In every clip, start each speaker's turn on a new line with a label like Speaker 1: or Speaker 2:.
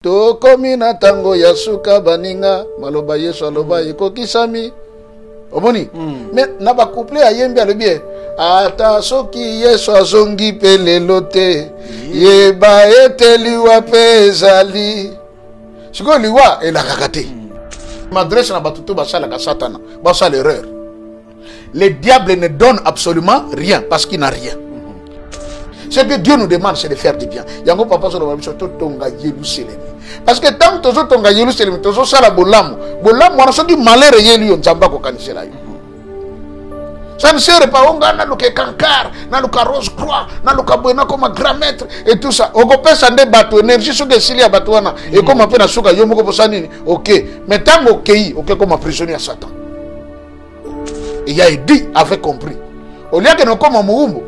Speaker 1: Tokomi na tango ya suka baninga maloba Yesu aloba ekokisami. Omoni mais na ba couple ayembi alobi ata soki Yesu azongi pe lelo te yeba eteliwa pe ezali siko liwa elakaka te. M'adresse na batuto basala ka satana basala erreur. Le diable ne donne absolument rien parce qu'il n'a rien. Ce que Dieu nous demande, c'est de faire du bien. Yango papa sur le web surtout tonga Jérusalem. Parce que tant que tu tonga Jérusalem, tu as la bolam, bolam, on a sorti malheur et yélu on jamba ko kanisela. Ça ne sert pas on gana le cancard, na le rose croix, na le cabona comme grand maître et tout ça. On peut s'en débattre énergie sur que s'il y a batouana et comme on peut na souka yomo ko sanini. OK, mais tant OK, OK comme prisonnier à Satan. Il a dit avait compris. Au lieu que nous comme Moumbo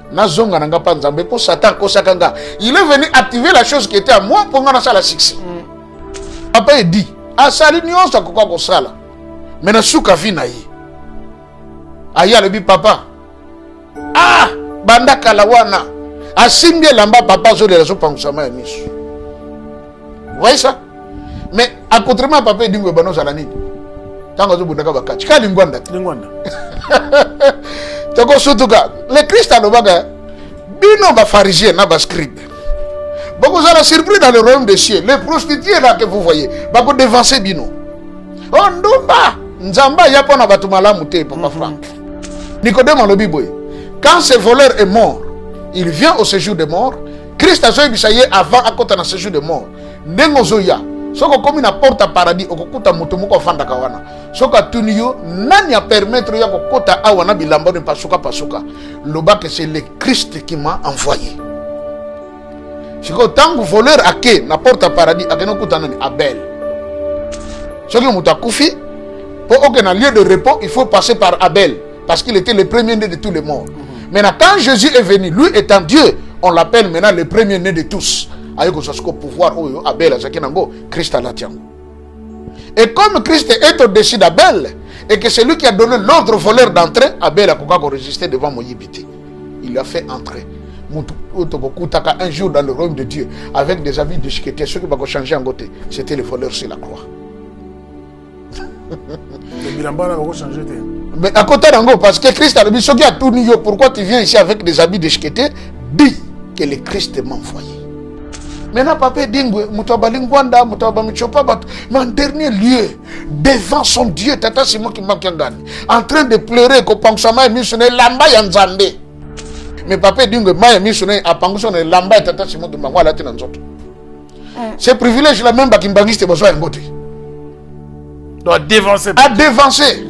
Speaker 1: Nazonga nanga panzambe pour Satan kosakanga. Il est venu activer la chose qui était à moi pour ngana sala succès. Papa dit asali nyonso akokwa kosala. Mais na suka vina yi. Aya le bi papa. Ah banda kalawana. Asimbie lamba papa zo de la sopangsama ya misu. Vous voyez ça? Mais à contrairement papa dit ngo bano sala nini? Tango zo bundaka bakati. Kali ngwanda. Ngwanda. Le Christ a le bagage. Bino ba pharisien na ba scribe. Beaucoup ça la surpris dans le royaume des cieux. Les prostituées là que vous voyez, ba ko devancer bino. Oh ndumba, nzamba ya pona batu malamu te papa Franck. Nicodème le biboy. Quand ce voleur est mort, il vient au séjour des morts. Christ a joué bisaye avant à côté dans séjour des morts. Ndengo zoya. Soko komi na porte à paradis okokuta mutu moko fanda kawana. Soka tuniyo nani a permettre ya kokota awana bilamba ne pasuka. Loba que c'est le Christ qui m'a envoyé. Siko tangu voleur ake na porte à paradis akeno kuta nani Abel. Soki mutu akufi pour aucun lieu de repos, il faut passer par Abel parce qu'il était le premier-né de tous les morts. Maintenant quand Jésus est venu, lui étant Dieu, on l'appelle maintenant le premier-né de tous. Avec le pouvoir Abel Christ a l'attiango. Et comme Christ est au-dessus d'Abel et que c'est lui qui a donné l'ordre voleur d'entrer, Abel a résisté devant Moïbité. Il l'a fait entrer. Un jour dans le royaume de Dieu avec des habits déchiquetés, ceux qui vont changer en côté, c'était le voleur sur la croix. Mais à côté d'Ango, parce que Christ a dit ce qui a tout nié, pourquoi tu viens ici avec des habits déchiquetés? Dis que le Christ m'a envoyé. Maintenant, papa Dingwe, Moutabalingwanda, Moutabamichopa, mais en dernier lieu, devant son Dieu, Tata Simon qui m'a gagné, en train de pleurer, qu'on pense à moi, missionnaire, lamba yanzande. Mais papa Dingwe, m'a missionnaire, à pension de lamba, Tata Simon qui m'a gagné dans autres. C'est privilège là même qui m'a gagné, c'est besoin de côté.
Speaker 2: Doit dévancer.
Speaker 1: A dévancé.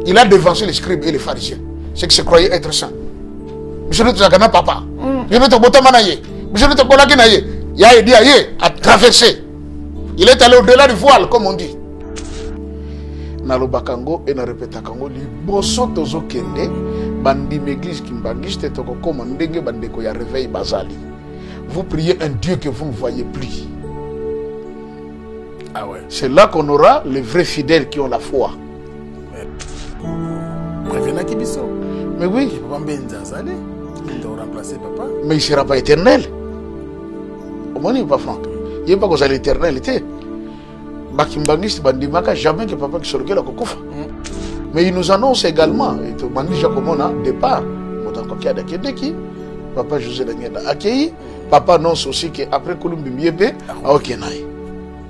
Speaker 1: Il a dévancé les scribes et les pharisiens. C'est que se croyaient être saints. Monsieur le Tsagana, papa. Je ne te botamanaye. Monsieur le Tokolaguinaye. Il a aidé à traverser. Il est allé au-delà du voile, comme on dit. Nalobakango et na repetakango li boso tozo kende bandi m'église qui m'bangiste te toko comme ndenge bandeko ya réveil bazali. Vous priez un Dieu que vous ne voyez plus.
Speaker 2: Ah ouais.
Speaker 1: C'est là qu'on aura les vrais fidèles qui ont la foi. Mais oui. Mais il ne sera pas éternel. Au moins, il n'est pas franc. Il n'est pas cause à l'éternalité. Bakimbangiste bandimaka jamais que papa qui se regarde à Kokofa. Mais il nous annonce également, et tout le déjà comme on a départ, papa José Daniel a accueilli, papa annonce aussi qu'après Kolumbi Miebe, à Okenaï.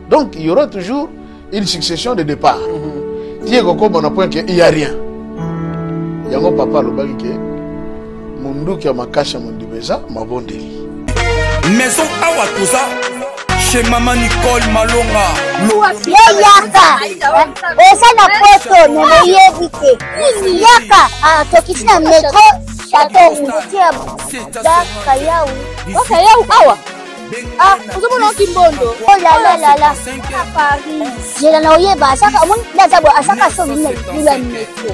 Speaker 1: Donc il y aura toujours une succession de départs. Tiens, comme on a point qu'il n'y a rien. Yango papa le bagi que mundu qui a ma cache mon dibeza ma bondeli.
Speaker 3: Maison awa tout ça chez maman Nicole Malonga.
Speaker 4: Yaka. Esa na poto ne yebite. Yaka a tokisi na metro château Moutia. Da kayau. O kayau awa. Ah, vous avez un kimbondo. Oh là là là là. À Paris. J'ai la noyé bas. Ça comme on a d'abord à chaque fois nous la métro.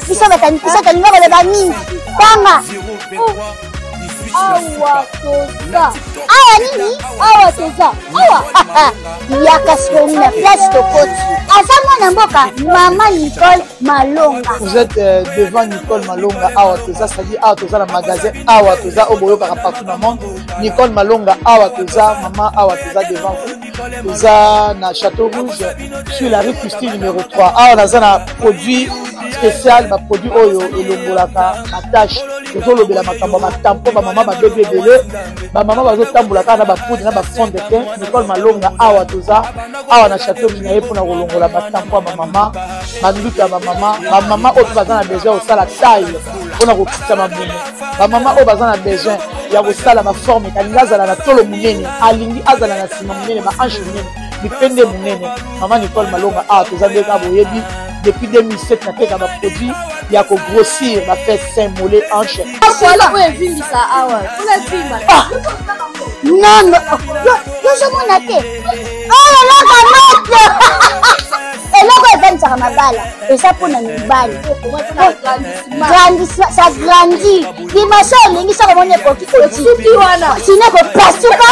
Speaker 4: Bisa batani, bisa tani ngaba le bani. Tanga. awa toza awa nini awa toza awa yaka sikoyo na place tokoti aza mwana mboka mama Nicole Malonga.
Speaker 5: Vous êtes devant Nicole Malonga awa toza, c'est-à-dire awa toza na magasin awa toza oboyokaka partout dans le monde. Nicole Malonga awa toza, maman awa toza devant vous. Toza na Château Rouge sur la rue Custine numéro 3. Awa naza na produit spécial, ba produit oyo elongolaka na tâche. Tozolobela makambo matampo ba mama ba bébé belé, ba mama bazotambolaka na ba poudre na ba fond de teint. Nicole Malonga awa toza, awa na Château Rouge na ye pona kolongola matampo ba mama, banduka ba mama oyo baza na besoin osala taille pona kokita mamumu. Ba mama oyo baza na besoin ya kosala ma forme kalinga azala na tolo munene, alingi azala na sima munene, ba hanche munene, bipende munene. Mama Nicole Malonga awa toza ndeka boyebi depuis 2007 na teka ba produit ya ko grossir ba fait sein mollet hanche.
Speaker 4: Voilà où est venu ça awa. Non non. Yo je m'en atte. Oh là là eloko evanisaka mabala eza mpona mibali ça grandit dimension olingi soko moni ekoki kosuki wana sino kopasuka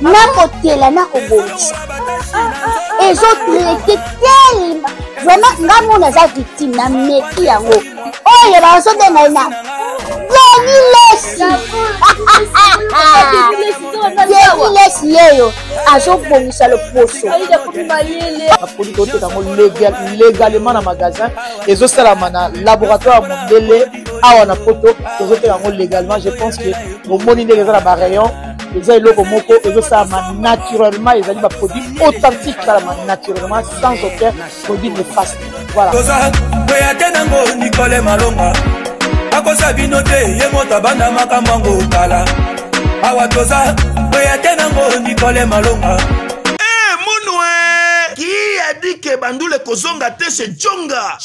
Speaker 4: nakotela nakobongisa ezotraite telema vraiment nga mona aza victime na meki yango oyo bazobengai na Lesi yeyo azobongisa loposo apodi koteka ngo légalement na magasin ezosalama na laboratoire mondele awa na poto tozoteka ngo légalement. Je pense que omoni ndenge eza na barayon eza eloko moko ezosalama naturellement, ezali baproduit authentique salama naturellement sans aucun produit néfaste. Voilà.
Speaker 3: Nicole Malonga akosa bino te ye moto banda makambo kala awa toza oya tenango Nicole Malonga.
Speaker 2: Qui a dit que Bandoule kozonga te chez Djonga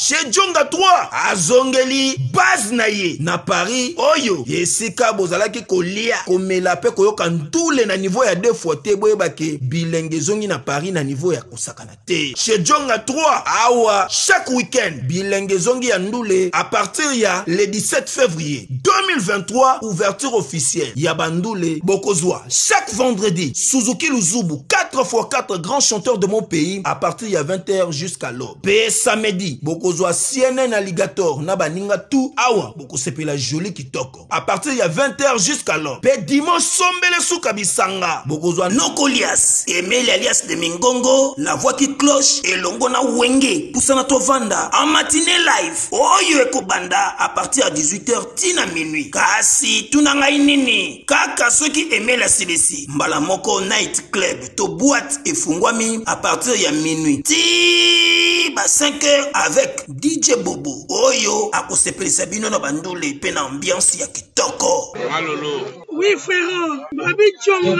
Speaker 2: 3 azongeli base na ye na Paris oyo yesika bozalaki kolia komela pe koyoka ndule na niveau ya 2 fois te boyeba ke bilenge zongi na Paris na niveau ya kosakana te chez Djonga 3 awa chaque week-end bilenge zongi ya ndule à partir ya le 17 février 2023 ouverture officielle ya Bandoule bokozwa chaque vendredi Suzuki Luzubu 4x4 grands chanteurs de mon pays à partir de 20h jusqu'à l'aube. Pe samedi, bokozwa CNN Alligator na baninga tout awa boko sepela joli kitoko. À partir de 20h jusqu'à l'aube. Pe dimanche sombele souka bisanga. Bokozwa Nokolias, Emile alias de Mingongo, la voix qui cloche et longona wenge poussana tovanda en matinée live. Oyo ekobanda à partir de 18h tina minuit. Kasi tunanga inini. Kaka soki Emile asilesi. Mbala moko night club to boîte et fungwami à partir de minuit. Ti ba 5h avec DJ Bobo. Oyo akosepelisa bino na Bandoule pe na ambiance ya kitoko.
Speaker 6: Malolo.
Speaker 7: Oui frère, Babi Djonga.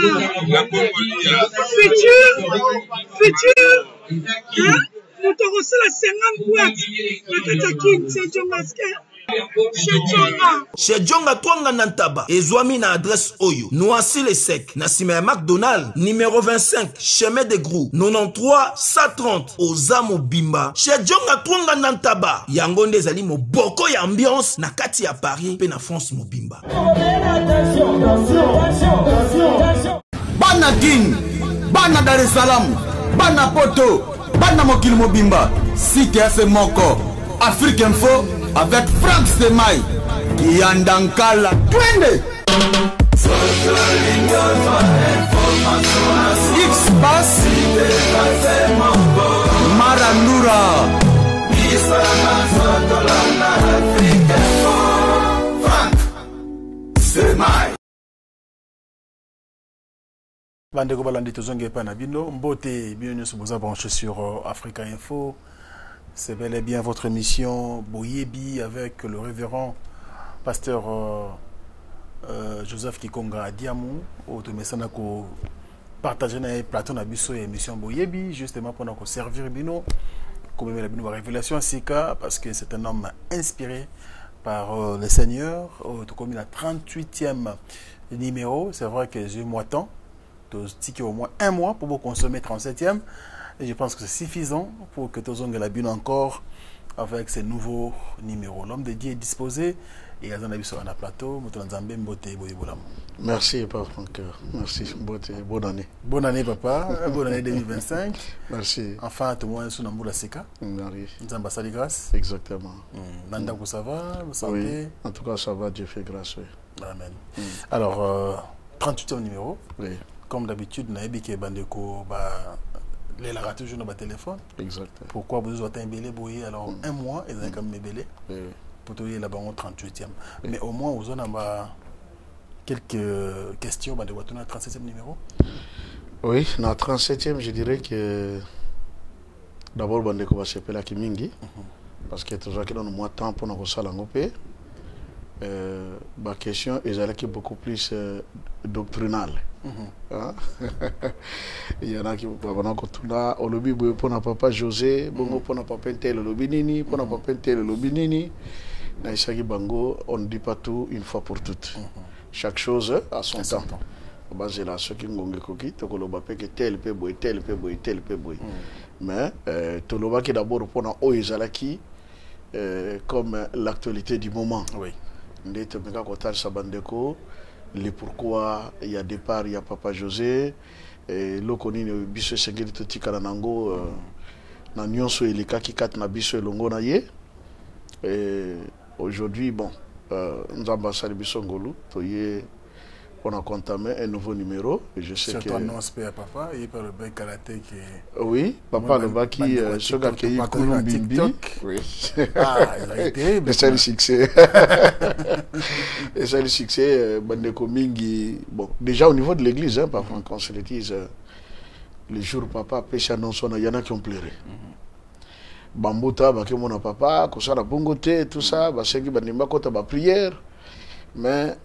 Speaker 7: Futur. Hein? Nous t'avons la 50 boîtes. La Katakin, c'est Djonga.
Speaker 2: Chez Djonga Twanga Nantaba, Ezwami na adresse Oyo, Noisy les Secs, Nassime McDonald, numéro 25, chemin de Grou, 93 130, Ozamo Bimba. Chez Djonga Twanga Nantaba, Yangonde Zali mo boko ya ambiance, na kati ya Paris, pe na France mo Bimba.
Speaker 8: Bana King, Bana Dar es Salaam, Bana Poto, Bana Mokil Mobimba, CTF Moko, Afrique Info, avec Frank Stemai, Yandankala, Twende. X-Bass, Marandura, Frank Stemai.
Speaker 1: Bandeko balandi tozonge pa na bino mbote bienvenue sur Boza branché sur Africa Info. C'est bel et bien votre émission Boyebi avec le révérend pasteur Joseph Kikonga Diamou au Tomesana ko partager na plateau na biso émission Boyebi justement pour nous servir bino comme la bino révélation sika parce que c'est un homme inspiré par le Seigneur tout comme la 38e numéro. C'est vrai que j'ai moi temps au moins un mois pour vous consommer 37e. Et je pense que c'est suffisant pour que Tozonga la bune encore avec ces nouveaux numéros. L'homme de Dieu est disposé
Speaker 6: et azana biso na plateau moto nzambe mbote boyebolam.
Speaker 1: Merci papa Francoeur. Merci mbote, bonne année.
Speaker 6: Bonne année papa, bonne année 2025.
Speaker 1: Merci.
Speaker 6: Enfin tout le monde sous Namboula Seka.
Speaker 1: Merci.
Speaker 6: Nzamba sali grâce.
Speaker 1: Exactement.
Speaker 6: Nanda ko ça va, vous santé?
Speaker 1: Oui. En tout cas ça va, Dieu fait grâce. Oui.
Speaker 6: Amen. Alors 38e numéro.
Speaker 1: Oui.
Speaker 6: Comme d'habitude na ebike bandeko ba les la toujours dans téléphone.
Speaker 1: Exact.
Speaker 6: Pourquoi vous avez un belé boyé alors un mois et comme mes belé.
Speaker 1: Oui.
Speaker 6: Pour te dire là-bas au 38e. Mais au moins vous en avez quelques questions de votre 37e numéro.
Speaker 1: Oui, dans le 37e, je dirais que d'abord bandeko va s'appeler la Kimingi parce que toujours qu'il y a moins de temps pour nous ça l'angopé. Ma question est beaucoup plus doctrinale. Il y en a qui vont continuer au lobby pour na papa José, bongo pour na papa Ntel le lobby nini, pour na papa Ntel le lobby nini. Na isaki bango, on ne dit pas tout une fois pour toutes. Chaque chose a son temps. Basé là ce qui ngonge koki, to koloba pe que tel pe boy, tel pe boy, tel pe boy. Mais to loba qui d'abord pour na oizalaki comme l'actualité du moment. Oui. Ndete meka kotal sabandeko. Le pourquoi il y a départ, il y a Papa José, et l'okoni ne biso sengeli totika na nango na nyonso elika ki kat na biso elongo na ye. Et aujourd'hui bon, nous avons sali biso ngolu toye on a entamé un nouveau numéro et je sais que
Speaker 6: c'est annonce papa il par le bec karaté qui
Speaker 1: oui papa le baki ce gars qui est Kulumbimbi oui
Speaker 6: ah il a été
Speaker 1: mais c'est le succès et c'est le succès bandeko mingi bon déjà au niveau de l'église hein parfois quand on se le dise les jours papa pêche annonce on y en a qui ont pleuré bambuta baki mon papa kosala bongote tout ça ba sengi bandimba kota ba prière mais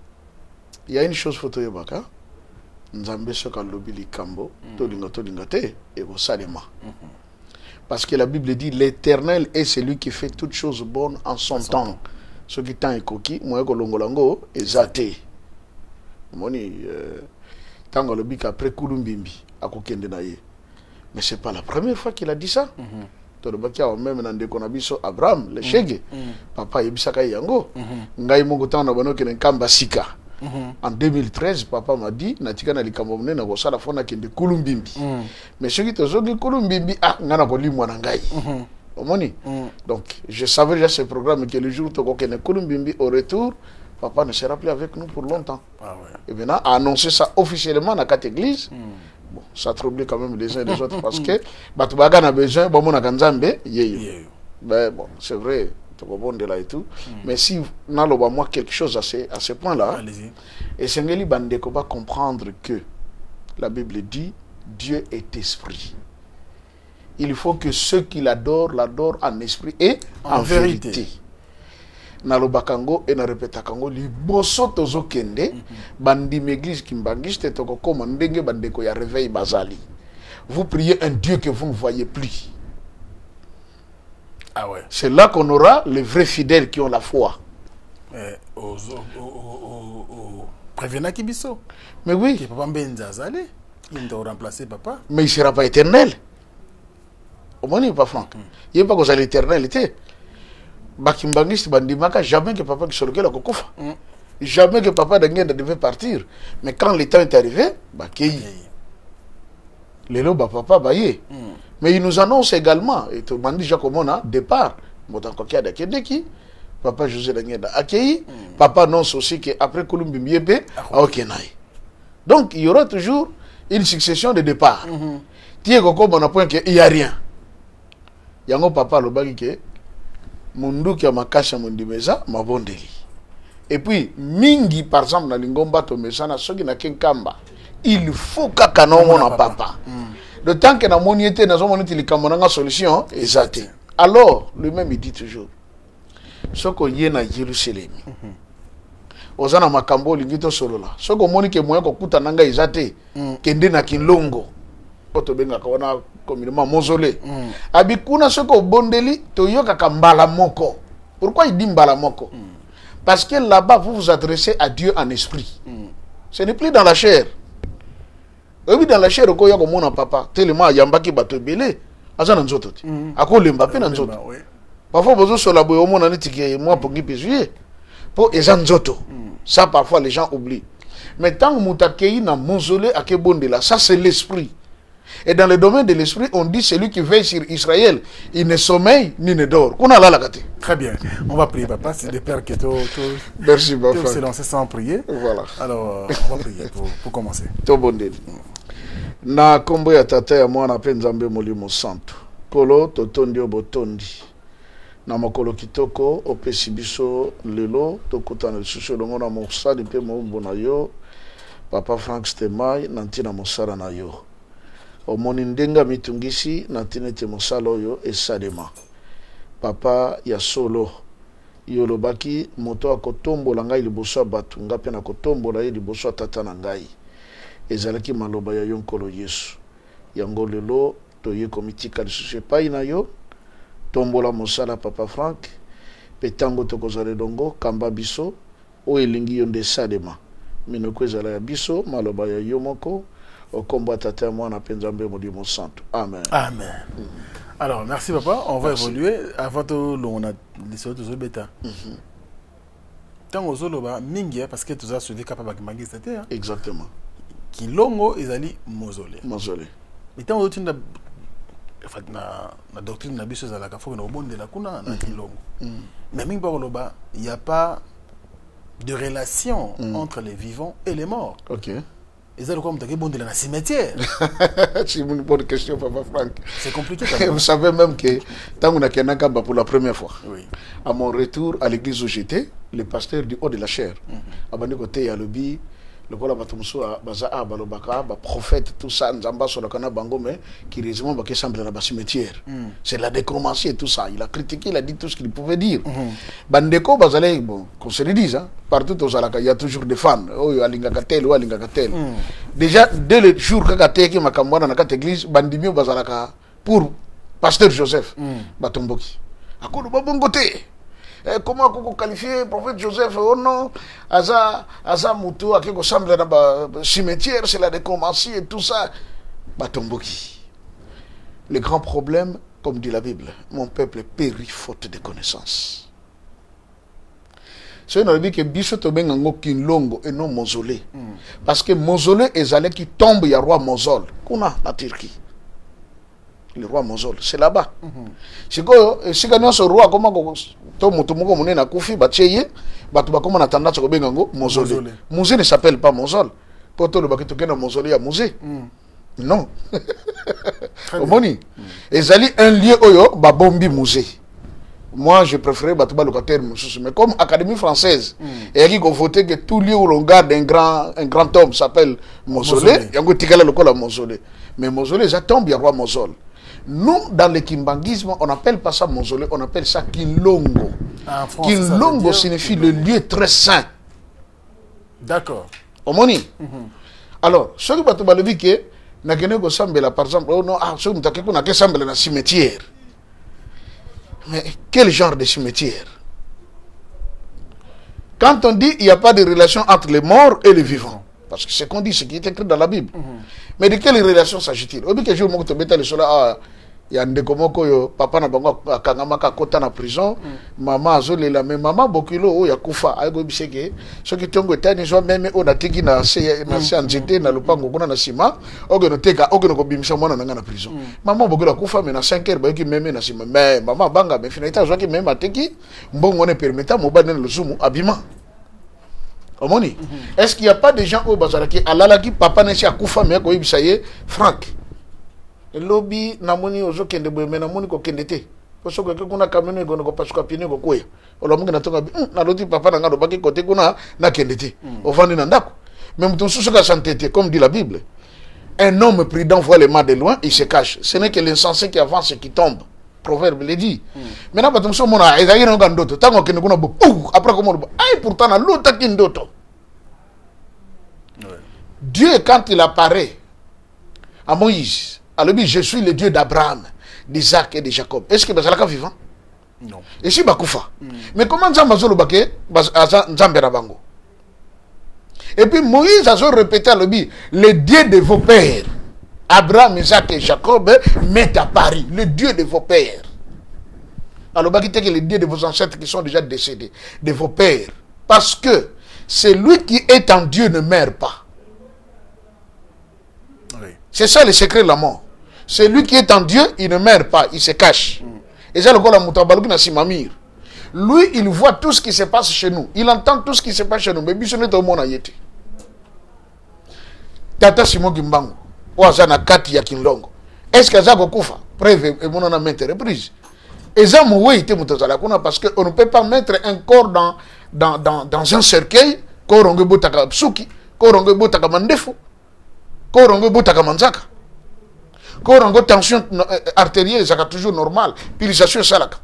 Speaker 1: il y a une chose photo yobaka nzambe soka lobi likambo tolinga te et bo salema parce que la Bible dit l'Éternel est celui qui fait toutes choses bonnes en son temps ce qui temps ekoki moye ko longolango ezate moni tango lobi après Kulumbimbi akokende na ye mais c'est pas la première fois qu'il a dit ça to le bakia même na ndeko na biso Abraham le shege papa yebisaka yango ngai mongo tana banoke nkamba sika. En 2013, papa m'a dit, natika na likamomne na kosala fona kende Kulumbimbi. Mais ce qui te zogi Kulumbimbi, ah, ngana koli mwana ngai. Omoni. Donc, je savais déjà ce programme que le jour où kende Kulumbimbi au retour, papa ne sera plus avec nous pour longtemps. Ah ouais. Et maintenant, a annoncé ça officiellement dans cette église. Bon, ça trouble quand même les uns et les autres parce que Batubaga n'a besoin, bon, mon akanzambe, yeyo. Ben bon, c'est vrai. De là et tout. Mais si on a moi quelque chose à ce point-là, et Sengeli Bandeko va comprendre que la Bible dit Dieu est esprit. Il faut que ceux qui l'adorent en esprit et en vérité. Nalobakango et na repetakango li boso tozo kende bandi m'église kimbangiste toko koma ndenge bandeko ya réveil bazali. Vous priez un Dieu que vous ne voyez plus. Ah ouais. C'est là qu'on aura les vrais fidèles qui ont la foi.
Speaker 6: Prévenant Kibiso.
Speaker 1: Mais oui.
Speaker 6: Papa Mbenzazali, il doit remplacer papa.
Speaker 1: Mais il ne sera pas éternel. Au moins, il n'est pas franc. Il n'est pas que l'éternalité. Bakimbangiste bandimaka, jamais que papa qui soit lequel a kokufa. Jamais que papa devait partir. Mais quand le temps est arrivé, Bakéi. Les lots, papa, baye. Mais il nous annonce également, et tout le monde dit déjà comment on a départ. Papa José Daniela accueilli. Papa annonce aussi qu'après Kulumbimbi, donc il y aura toujours une succession de départs. Tiens, comme on a point qu'il n'y a rien. Il y a un papa le bagi que Mundu qui a ma cache à Mundimeza, ma bondeli. Et puis, Mingi, par exemple, dans l'Ingomba Tomesana, ceux qui n'a qu'un kamba, il faut qu'un homme papa. Le temps que nous avons été dans une solution, exact. Alors, lui-même, il dit toujours, ce qu'on y a à Jérusalem, aux gens à Makambo, l'ingito solo là, ce qu'on m'a dit que moi, qu'on coûte nanga exact, kende na kinlongo, otobenga kawana communément mausolée. Abikuna ce qu'on bondeli, toyoka kambala moko. Pourquoi il dit mbala moko? Parce que là-bas, vous vous adressez à Dieu en esprit. Ce n'est plus dans la chair. Oui, dans la chair, il y a mon papa, tellement yambaki bato belé, azana nzototi. Ako lemba pe na nzoto. Parfois, vous sur la boye, on a dit que moi pour qui pésuyer. pour Ezanzoto. Ça, parfois, les gens oublient. Mais tant que Moutakei n'a mausolée à Kebondela, ça, c'est l'esprit. Et dans le domaine de l'esprit, on dit celui qui veille sur Israël, il ne sommeille ni ne dort.
Speaker 6: Très bien. On va prier, papa. C'est des pères qui
Speaker 1: merci, papa.
Speaker 6: s'est lancé sans prier.
Speaker 1: Voilà.
Speaker 6: Alors, on va prier pour commencer.
Speaker 1: Na kombo ya tata ya mwana pe nzambe molimo santo. Kolo totondi obotondi. Na mokolo kitoko opesi biso lelo tokutana lisusu longo na mosali pe mombo na yo. Papa Frank Stemai na ntina mosala na yo. Omoni ndenga mitungisi na ntina te mosala oyo esalema. Papa ya solo yolobaki moto akotombola ngai liboso ya bato nga pe na kotombola ye liboso ya tata na ngai. Ezalaki maloba ya yo nkolo Yesu. Yango lelo toye komitika lisusu epai na yo. Tombola mosala Papa Frank. Petango tokozala dongo kamba biso o elingi yo nde salema. Minoko ezala ya biso maloba ya yo moko. Okomba tata ya mwana pe nzambe molimo santo. Amen.
Speaker 6: Amen. Alors, merci papa. On va évoluer. Avant tout, on a les autres bêta. Tant aux autres, mingi parce que tout ça se dit capable de magister.
Speaker 1: Exactement.
Speaker 6: Kilongo ezali mausolée.
Speaker 1: Mausolée.
Speaker 6: Mais tant aux autres na doctrine na biso za la kafo na obonde la kuna na kilongo. Mais mingi ba il y a pas de relation entre les vivants et les morts.
Speaker 1: OK.
Speaker 6: Ils ont comme dans la cimetière.
Speaker 1: C'est une bonne question, Papa Frank.
Speaker 6: C'est compliqué quand même.
Speaker 1: Vous savez même que tant qu'on a Kenakaba pour la première fois,
Speaker 6: oui.
Speaker 1: À mon retour à l'église où j'étais, le pasteur du haut de la chair, à Bani côté, il y a le bi, le Kola Batumso, Baza, Balobaka, prophète, tout ça, Nzamba, sur le canal Bangome, qui résumé qui semble dans la cimetière. C'est la décromancie et tout ça. Il a critiqué, il a dit tout ce qu'il pouvait dire. Bandeko, Bazale, bon, qu'on se le dise, hein, partout aux Alaka, il y a toujours des fans. Oh, Alingakatel, ou Alingakatel. Déjà, dès le jour que Kateki m'a camboina dans cette église, Bandimio Bazalaka, pour pasteur Joseph, Batomboki. À quoi de bon côté? Comment on qualifier prophète Joseph? Oh non, Aza Moutou, à qui ressemble dans le cimetière, c'est la décromancie et tout ça. Batomboki. Le grand problème, comme dit la Bible, mon peuple périt faute de connaissance. C'est une que Bishop Tobengango Kinlongo et non mausolée. Parce que mausolée est allé qui tombe, il y a roi Mosol. Kuna, la Turquie. Le roi Mosol, c'est là-bas. Si gagnons ce roi, comment Tomotomoko Mouné Koufi, Batcheye, Batubakoma Natanda Tchobengango, mausolée. Musée ne s'appelle pas Mosol. Pour tout le Bakitoken mausolée à musée. Non. Omoni. Ezali un lieu oyo, Babombi musée. Moi, je préférais Batouba locataire, mais comme Académie française, et qui a voté que tout lieu où l'on garde un grand homme s'appelle mausolée, il y a un tigala local à mausolée. Mais mausolée, ça tombe, il y a roi Mosol. Nous, dans le kimbangisme, on n'appelle pas ça mausolée, on appelle ça Kinlongo. Kinlongo signifie le lieu très saint.
Speaker 6: D'accord.
Speaker 1: Omoni. Alors, ce que Batouba le dit que, n'a pas sambela, par exemple, oh non, ce que n'a pas sambela dans le cimetière. Mais quel genre de cimetière? Quand on dit qu'il n'y a pas de relation entre les morts et les vivants, parce que c'est qu'on dit, ce qui est écrit dans la Bible. Mais de quelle relation s'agit-il? Au bout que je vous montre le sola, il y a un décomoko, papa n'a pas kangamaka kota na prison, maman a zolé la même maman bokilo, il y a koufa, aïgo biseke, ce qui tongo tani, soit même on a teki na anjete na lupango kuna na sima, oge no teka, oge no kobimisa mwana na prison. Maman bokilo koufa, mais na 5 heures, ba ki même na sima, mais maman banga, mais finalement, je vois que même a teki, mbongo ne permettant, mo banen le zumu, abima. Omoni, est-ce qu'il n'y a pas des gens au bazaraki, alalaki, papa ne s'y a koufa, mais ko ibisaye, Frank. Lobby namoni ozo kende boyeme namoni ko kendete poso ko kuna kamene gono ko pasuka pini ko koya olomunga natonga na loti papa na ngado baki kote kuna na kendete ovandi na ndako mais mutu susu ka santete comme dit la Bible. Un homme prudent voit les mal de loin, il se cache. Ce n'est que l'insensé qui avance et qui tombe. Proverbe le dit. Maintenant batum so mona ezali no gandoto tango kende kuna bo après comment ay pourtant na lota kindoto. Dieu quand il apparaît à Moïse, alors, je suis le Dieu d'Abraham, d'Isaac et de Jacob. Est-ce que c'est vivant?
Speaker 6: Non.
Speaker 1: Et si Bakoufa. Mais comment Nzambazolo Baké, Nzamberabango? Et puis Moïse a répété à l'objet, le Dieu de vos pères, Abraham, Isaac et Jacob, met à Paris, le Dieu de vos pères. Alors, Bakité que les dieux de vos ancêtres qui sont déjà décédés, de vos pères, Parce que celui qui est en Dieu ne meurt pas.
Speaker 6: Oui.
Speaker 1: C'est ça le secret de la mort. Celui qui est en Dieu, il ne meurt pas, il se cache. Et ça, le gars, la mutabalouki na simamir. Lui, il voit tout ce qui se passe chez nous. Il entend tout ce qui se passe chez nous. Mais biso n'est au monde ayete. Tata Simon Kimbangu, Ouazana Kati ya Kinlongo. Est-ce que ça va kufa? Preuve et mon a maintes reprises. Et ça, parce qu'on ne peut pas mettre un corps dans un cercueil, koronge botaka psuki, koronge botaka mandefu, koronge botaka manzaka. Koronge tension artérielle, ça toujours normal, pilisation salaka.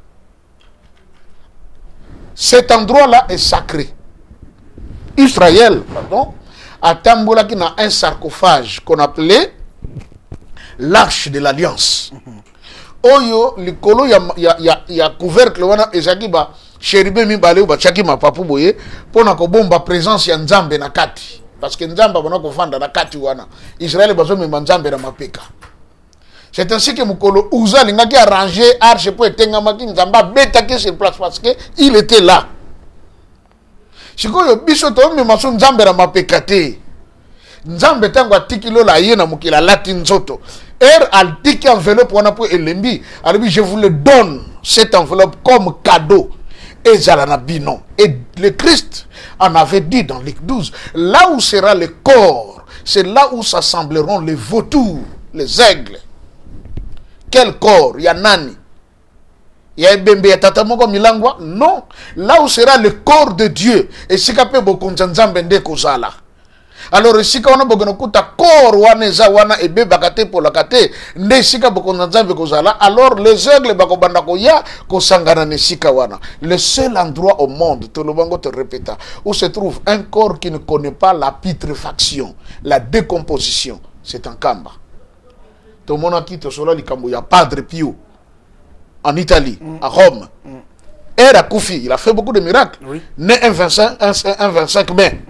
Speaker 1: Cet endroit-là est sacré. Israël, pardon, a Tamboula qui a un sarcophage qu'on appelait l'arche de l'alliance. Oyo, le colo, il y a couvercle, et zaki ba, chéribé mi balé ou ba chaki ma papu boye, pour na ko bomba présence ya nzambe na kati. Parce que nzamba bana ko fanda na kati wana. Israël bazo me nzambe na mapeka. C'est ainsi que Mukolo Ouza l'ingaki arrangé arche pour éteindre maki nzamba bêta sur place parce que il était là. Sikoyo biso to me maso nzambe na mapeka te. Nzambe tango atikilo la ye na mukila latin zoto. Al tiki enveloppe wana pour elembi. Alors je vous le donne cette enveloppe comme cadeau. Et Zalanabino. Et le Christ en avait dit dans Luc 12, là où sera le corps, c'est là où s'assembleront les vautours, les aigles. Quel corps? Il y a nani? Il y a Bembe, il y a Tatamoko Milangwa? Non. Là où sera le corps de Dieu. Et si kapé bokonzanzambe nde kozala. Alors si on a besoin corps wana eza wana ebe bakate pour la kate nde sika bokonzanzambe kozala. Alors les aigles bakobanda koya kosangana ne sika wana. Le seul endroit au monde, tout le monde te répéta, où se trouve un corps qui ne connaît pas la putréfaction, la décomposition, c'est en Kamba. Tout le monde a quitté cela, il y a Padre Pio en Italie, à Rome. Era Koufi, il a fait beaucoup de miracles. Oui. Né un 25 mai.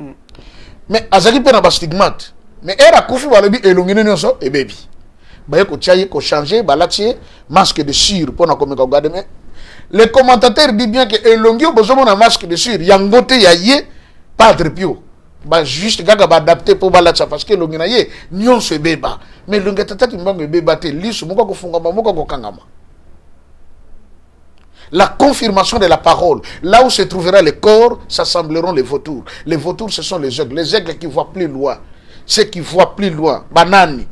Speaker 1: Mais Azali pe na ba stigmate. Mais Era Koufi va le dire elongine nyonso et baby. Ba ko tchaye ko changer ba latie masque de cire pour na komeka garder mais les commentateurs disent bien que elongi besoin na masque de cire yangote ya ye Padre Pio. Bah juste gaga ba adapter pour balatsa parce que longina ye nyonso beba mais longeta tata kimbango beba te lisu moko ko funga moko ko kangama. La confirmation de la parole, là où se trouvera le corps, s'assembleront les vautours. Les vautours, ce sont les aigles qui voient plus loin. Ceux qui voient plus loin, banani,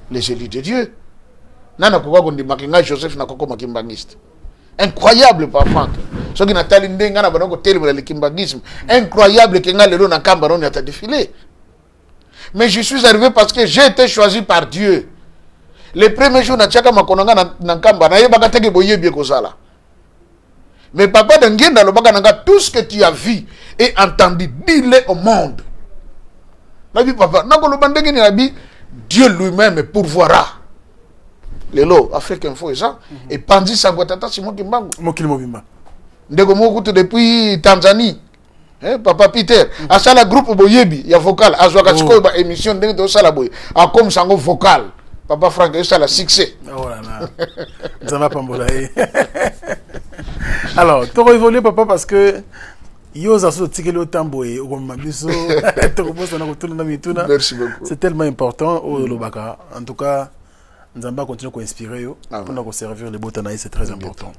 Speaker 1: les élus de Dieu. Nana koka gondi makinga Joseph na koko makimbangiste. Incroyable parfois. Ce qui n'a pas l'indenga na banoko télé le kimbangisme. Incroyable que nga lelo na kamba non yata défilé. Mais je suis arrivé parce que j'ai été choisi par Dieu. Les premiers jours na tchaka makonanga na kamba na yeba teke boye bien kozala. Mais papa d'Angenda le bagananga, tout ce que tu as vu et entendu, dis-le au monde. La vie papa, Dieu lui-même pourvoira. Les lots, Afrique Info et ça. Et Pandi Sangwatata, Simon Kimbangu.
Speaker 6: Mokil Mobimba.
Speaker 1: Ndego Mokutu depuis Tanzanie. Papa Peter. À ça, le groupe Boyebi, il y a vocal. À Zouakachiko, il y a émission de Salaboy. À comme Sango vocal. Papa Franck, ça la succès.
Speaker 6: Oh là là. Ça va pas m'embolayer. Alors, tu as évolué, papa, parce que merci
Speaker 1: beaucoup.
Speaker 6: C'est tellement important. En tout cas, nous allons continuer à inspirer pour servir les Botanaïs, c'est très important.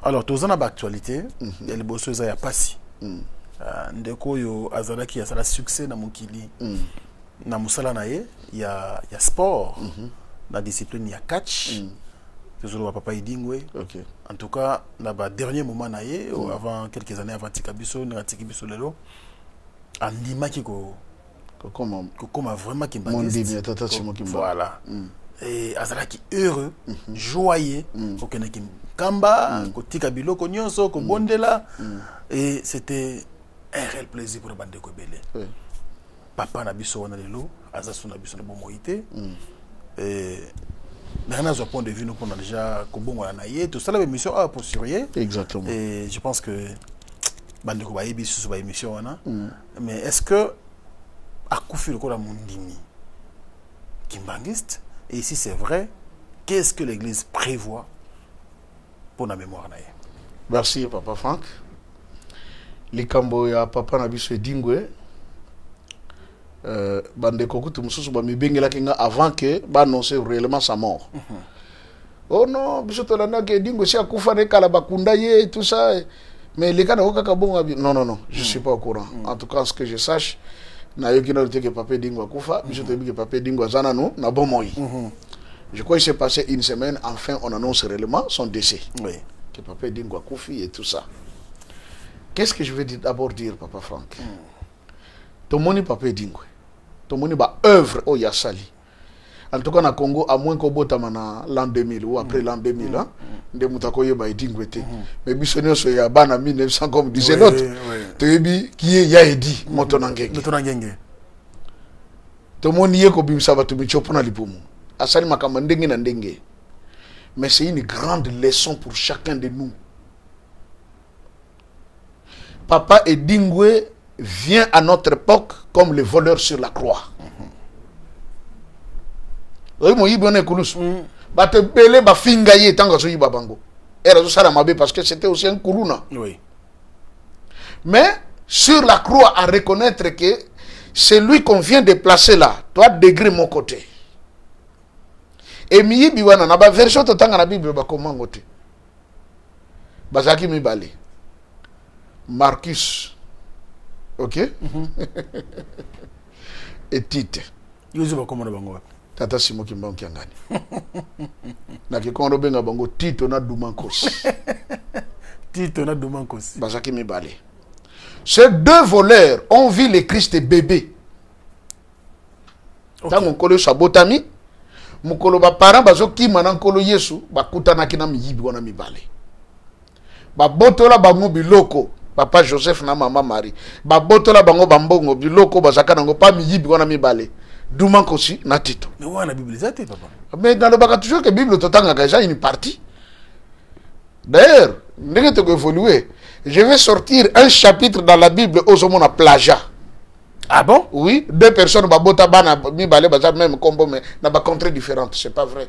Speaker 6: Alors, tu as une actualité, il y a les bosses, il y a Passi. Ndeko yo azalaki ya sala succès na mokili. Na musala na ye, il y a sport. La discipline, il y a catch. Toujours papa Idingwe. En tout cas, là-bas, dernier moment, avant quelques années avant Tikabiso, Natikibiso Lelo, Andima qui comme vraiment qui voilà. Et Azala qui heureux, joyeux, aucun qui Kamba, Tikabilo, Konyonso, Kobondela. Et c'était un réel plaisir pour le bande de Kobele. Papa Nabiso Wanalelo, Azasu Nabiso Nabomoïté. Et dans un point de vue, nous avons déjà tout ça, la mission a pour surveiller.
Speaker 1: Exactement.
Speaker 6: Et je pense que émission, mais est-ce que à Koufi le corps Mundimi Kimbangiste, et si c'est vrai, qu'est-ce que l'Église prévoit pour la mémoire?
Speaker 1: Merci, Papa Franck. likambo ya papa na biso Edingwe bandeko kutu mususu bamibengelaki nga avant que annoncer réellement sa mort. Oh non, biso tolanda ke Edingwe si akufa ne kala bakunda ye tout ça, mais les cas kaka bon non, je suis pas au courant. En tout cas, ce que je sache, na yoki na que papa Edingwe akufa, biso tobi que papa Edingwe azana no na bon moi. Je crois qu'il s'est passé une semaine, enfin on annonce réellement son décès. Oui. Que papa Edingwe akufi et tout ça. Qu'est-ce que je veux d'abord dire, papa Franck? Ton moni papa Edingwe. Ton moni ba œuvre au Yassali. En tout cas, na Congo, à moins qu'on botte l'an 2000 ou après l'an 2000, de Moutakoye ba Edingwe. Mais bisonné sur Yabana 1900, comme disait l'autre. Tu dis qui est Yaedi, Motonangenge. Ton moni yé ko bimsa ba tu michopona lipumu. Asali makamba ndenge na ndenge. Mais c'est une grande leçon pour chacun de nous. Papa Edingwe vient à notre époque comme le voleur sur la croix. Oui, moi, il y a un coulouse. Bah, te belé, bah, fingaye, tant que je suis babango. Et ça parce que c'était aussi un coulouna. Oui. Mais, sur la croix, à reconnaître que c'est lui qu'on vient de placer là, toi, degré mon côté. Et mi biwana, na ba version de temps na Bible, bah, comment côté. Bah, zaki mi balé. Marcus, ok, et Tite. Tata Simo Kimba Kiangani. Na kikondo benga bango Tito na Dumankos.
Speaker 6: Tito na Dumankos.
Speaker 1: Bazaki Mibale. Ces deux voleurs ont vu le Christ bébé. Tant mon kolo sabotami, mon kolo ba parent bazo ki manan kolo Yesu, ba kutana kina miyibi wana Mibale. Ba botola bango biloko. Papa Joseph na maman Marie. Ba botola bango bambongo biloko bazaka nango pa miyibi wana Mibale. Dumankosi na Tito.
Speaker 6: Mais où est la Bible zate, papa?
Speaker 1: Mais dans le bac toujours que la Bible totanga déjà une partie. D'ailleurs, je vais sortir un chapitre dans la Bible aux hommes à plagiat.
Speaker 6: Ah bon?
Speaker 1: Oui, deux personnes babota bana mi balé baza même combo mais na ba contrées différentes, c'est pas vrai.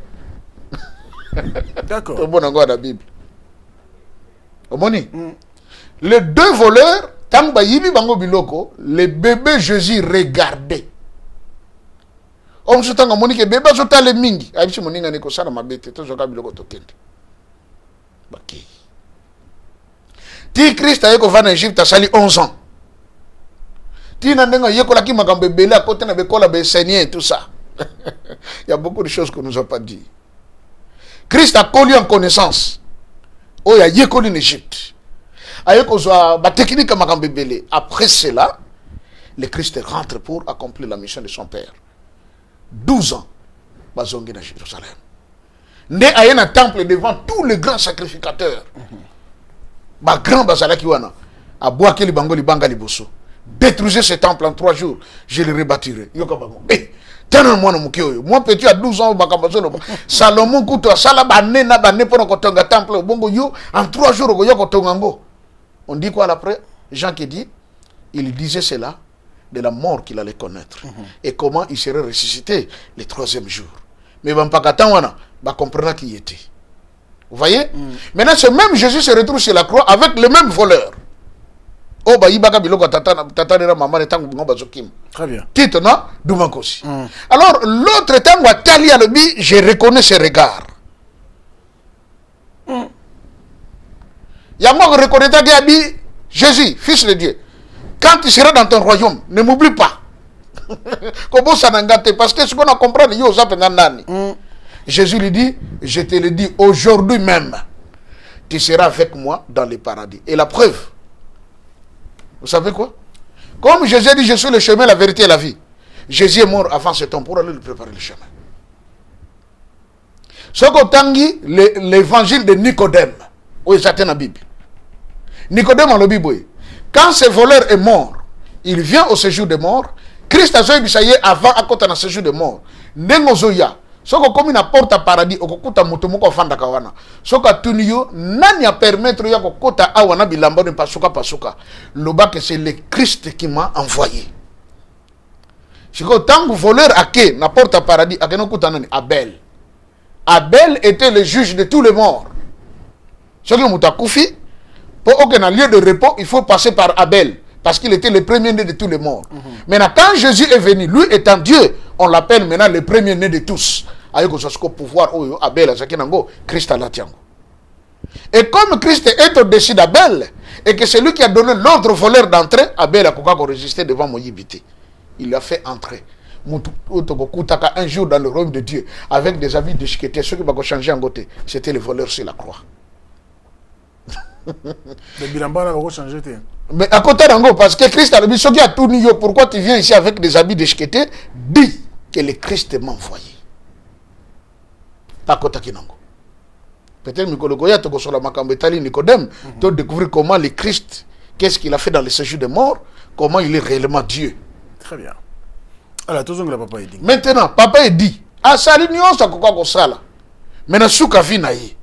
Speaker 6: D'accord.
Speaker 1: Tout bon dans la Bible. Omoni. Les deux voleurs tant ba yibi bango biloko, le bébé Jésus regardait. On se tanga monique bébé zota le mingi abishi moninga ne ko sala mabete to zoka biloko to kende baki ti Christ ayeko va en Égypte a sali 11 ans ti na ndenga yeko la ki makambe bela côté na bekola be seigneur tout ça. Il y a beaucoup de choses qu'on nous a pas dit. Christ a connu en connaissance oh ya yeko en Égypte ayeko zo ba technique makambe belé. Après cela le Christ rentre pour accomplir la mission de son père. 12 ans, bazongi na Jérusalem. Né à un temple devant tous les grands sacrificateurs. Ba grand bazala ki wana. A boakeli bango libanga liboso. Détruisez ce temple en 3 jours, je le rebâtirai. Yoka bango. Eh, tana mwana mukioyo. Moi petit à 12 ans bakambazolo. Salomon kuto sala bané na bané pour kotonga temple bongo yo en 3 jours go yoko tongango. On dit quoi après? Jean qui dit, il disait cela de la mort qu'il allait connaître et comment il serait ressuscité le 3e jour. Mais Bampakatangwana va comprendre qui il était. Vous voyez? Maintenant, ce même Jésus se retrouve sur la croix avec le même voleur. Oh, bah, il biloko tatana maman et tango bazokim.
Speaker 6: Très bien.
Speaker 1: Titre, non? Dumankosi. Alors, l'autre tango a tali à l'obi, je reconnais ses regards. Yamma reconnaît Gabi, Jésus, fils de Dieu. Quand tu seras dans ton royaume, ne m'oublie pas. Comment ça n'engate? Parce que ce qu'on a compris, Jésus lui dit, je te le dis aujourd'hui même, tu seras avec moi dans le paradis. Et la preuve, vous savez quoi? Comme Jésus dit, je suis le chemin, la vérité et la vie. Jésus est mort avant ce temps pour aller lui préparer le chemin. Ce qu'on tangi, l'évangile de Nicodème, où il s'attend la Bible. Nicodème en le Bible. Quand ce voleur est mort, il vient au séjour de mort. Christ a dit avant à côté d'un séjour de mort. Nengozoya. Soko comme une porte à paradis, okukuta mutomoko fanda kawana. Soka tuniyo nani a permettre ya kokota awana bilamba ne pasuka pasuka. Loba que c'est le Christ qui m'a envoyé. Siko tangu voleur ake na porte à paradis akeno kuta nani Abel. Abel était le juge de tous les morts. Soko mutakufi Pour aucun lieu de repos, il faut passer par Abel. Parce qu'il était le premier-né de tous les morts. Maintenant, quand Jésus est venu, lui étant Dieu, on l'appelle maintenant le premier-né de tous. Avec le pouvoir, Abel, Christ a l'attiango. Et comme Christ est au-dessus d'Abel, et que c'est lui qui a donné l'ordre voleur d'entrer, Abel a résisté devant Moïbité. Il l'a fait entrer. Un jour dans le royaume de Dieu, avec des habits déchiquetés, ceux qui vont changer en côté, c'était le voleur sur la croix. Mais à côté d'Ango, parce que Christ a dit, ce qui a tout nié, pourquoi tu viens ici avec des habits déchiquetés? Dis que le Christ m'a envoyé. Pas côté d'Ango. Peut-être que sur la Macambetali Nicodème, tu découvrir comment le Christ, qu'est-ce qu'il a fait dans le séjour des morts, comment il est réellement Dieu.
Speaker 6: Très bien. Alors, tout le papa est dit.
Speaker 1: Maintenant, papa est dit, ah, ça l'union, ça quoi comme ça là. Maintenant, souka vinaï.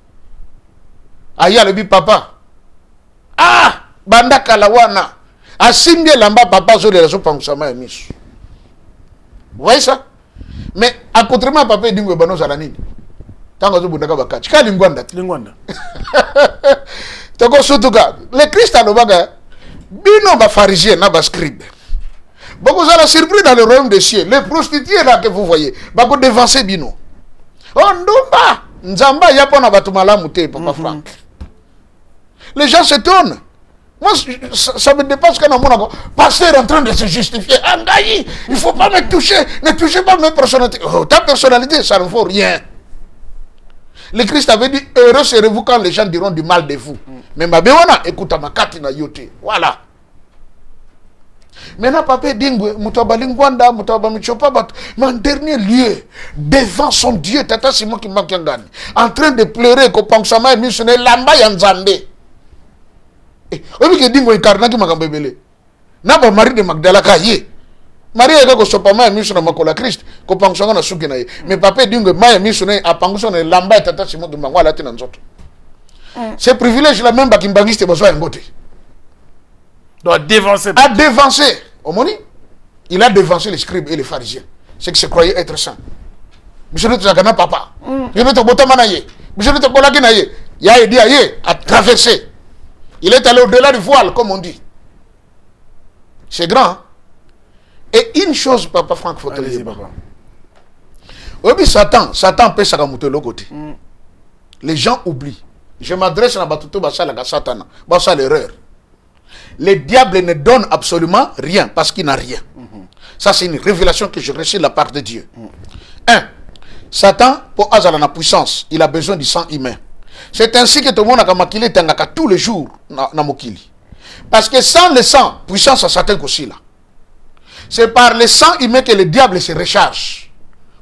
Speaker 1: Aya le bi papa. Ah, banda kalawana. Asimbie lamba papa zo de la sopa ngusama ya misu. Vous voyez ça? Mais à contrairement papa est dit que bano zalanini. Tango zo bundaka bakachi. Ka lingwanda.
Speaker 6: Lingwanda.
Speaker 1: Toko sotuka. Le Christ a le baga. Bino ba pharisien na ba scribe. Beaucoup ça la surpris dans le royaume des cieux. Les prostituées là que vous voyez, bako devancer bino. Oh ndumba, nzamba ya pona batu malamu te papa Franck. Les gens s'étonnent. Moi ça me dépasse quand mon pasteur en train de se justifier. Angaï, il faut pas me toucher, ne touchez pas mes personnalités. Oh, ta personnalité ça ne vaut rien. Le Christ avait dit heureux serez-vous quand les gens diront du mal de vous. Mais ma béwana écoute ma kati na yote. Voilà. Maintenant, papa Dingwe, Moutaba Lingwanda, Moutaba Michopa, mais en dernier lieu, devant son Dieu, Tata Simon qui m'a gagné, en train de pleurer, qu'on pense à moi, missionnaire, lamba yanzande. Et oui, que Dingwe incarna qui m'a gagné. N'a pas Marie de Magdala Kaye. Marie est que sopa ma missionnaire Makola Christ, qu'on pense à moi, Soukinaye. Mais papa Dingwe, ma missionnaire, a pensé à lamba et Tata Simon qui m'a gagné. Ce privilège là même, Bakimbangiste, besoin de beauté.
Speaker 6: Doit dévancer.
Speaker 1: A dévancé. Omoni, il a dévancé les scribes et les pharisiens. Ceux qui se croyaient être saints. Monsieur le Tzagana papa. Monsieur le Botamanaye. Monsieur le Tkolaginaye. Yaye Diaye a traversé. Il est allé au-delà du voile, comme on dit. C'est grand. Hein? Et une chose, papa Franck, faut te dire. Oui, Satan peut s'agamouter de l'autre côté. Les gens oublient. Je m'adresse à Batuto Bassala Satana. Bassa l'erreur. Le diable ne donne absolument rien parce qu'il n'a rien. Ça, c'est une révélation que j'ai reçue de la part de Dieu. Satan, pour avoir la puissance, il a besoin du sang humain. C'est ainsi que tout le monde a makili tangaka tous les jours na mokili. Parce que sans le sang, puissance à Satan aussi là. C'est par le sang humain que le diable se recharge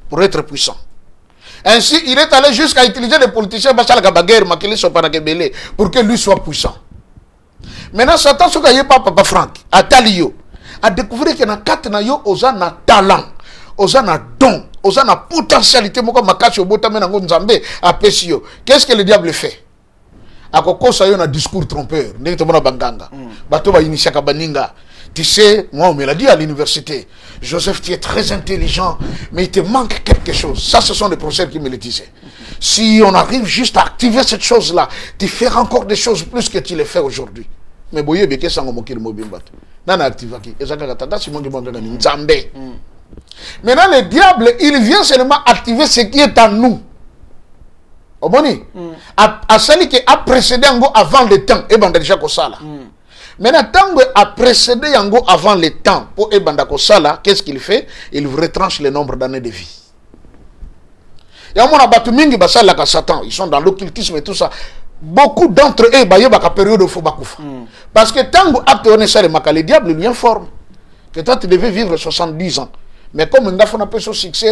Speaker 1: pour être puissant. Ainsi, il est allé jusqu'à utiliser les politiciens pour que lui soit puissant. Maintenant, Satan, ce qu'il y a papa Franck, à Talio, a découvert que dans 4 nayo, on a un talent, on a un don, on a une potentialité. Qu'est-ce que le diable fait? À quoi ça y a un discours trompeur? Tu sais, moi, on me l'a dit à l'université, Joseph, tu es très intelligent, mais il te manque quelque chose. Ça, ce sont les professeurs qui me le disaient. Si on arrive juste à activer cette chose-là, tu feras encore des choses plus que tu les fais aujourd'hui. Mais boye beke sango mokil mobimbat. Nana activaki. Ezaka tata simon gibanga ni nzambe. Maintenant le diable, il vient seulement activer ce qui est en nous. Oboni. À celui qui a précédé Ango avant le temps et banda déjà ko sala. Maintenant Tango a précédé Ango avant le temps pour ebanda ko sala, qu'est-ce qu'il fait? Il retranche le nombre d'années de vie. Il y a mon abatu mingi basala ka Satan, ils sont dans l'occultisme et tout ça. Beaucoup d'entre eux, bah, il y a une période de faux bakoufa. Parce que tant que le diable lui informe que toi tu devais vivre 70 ans. Mais comme il a fait un peu son succès,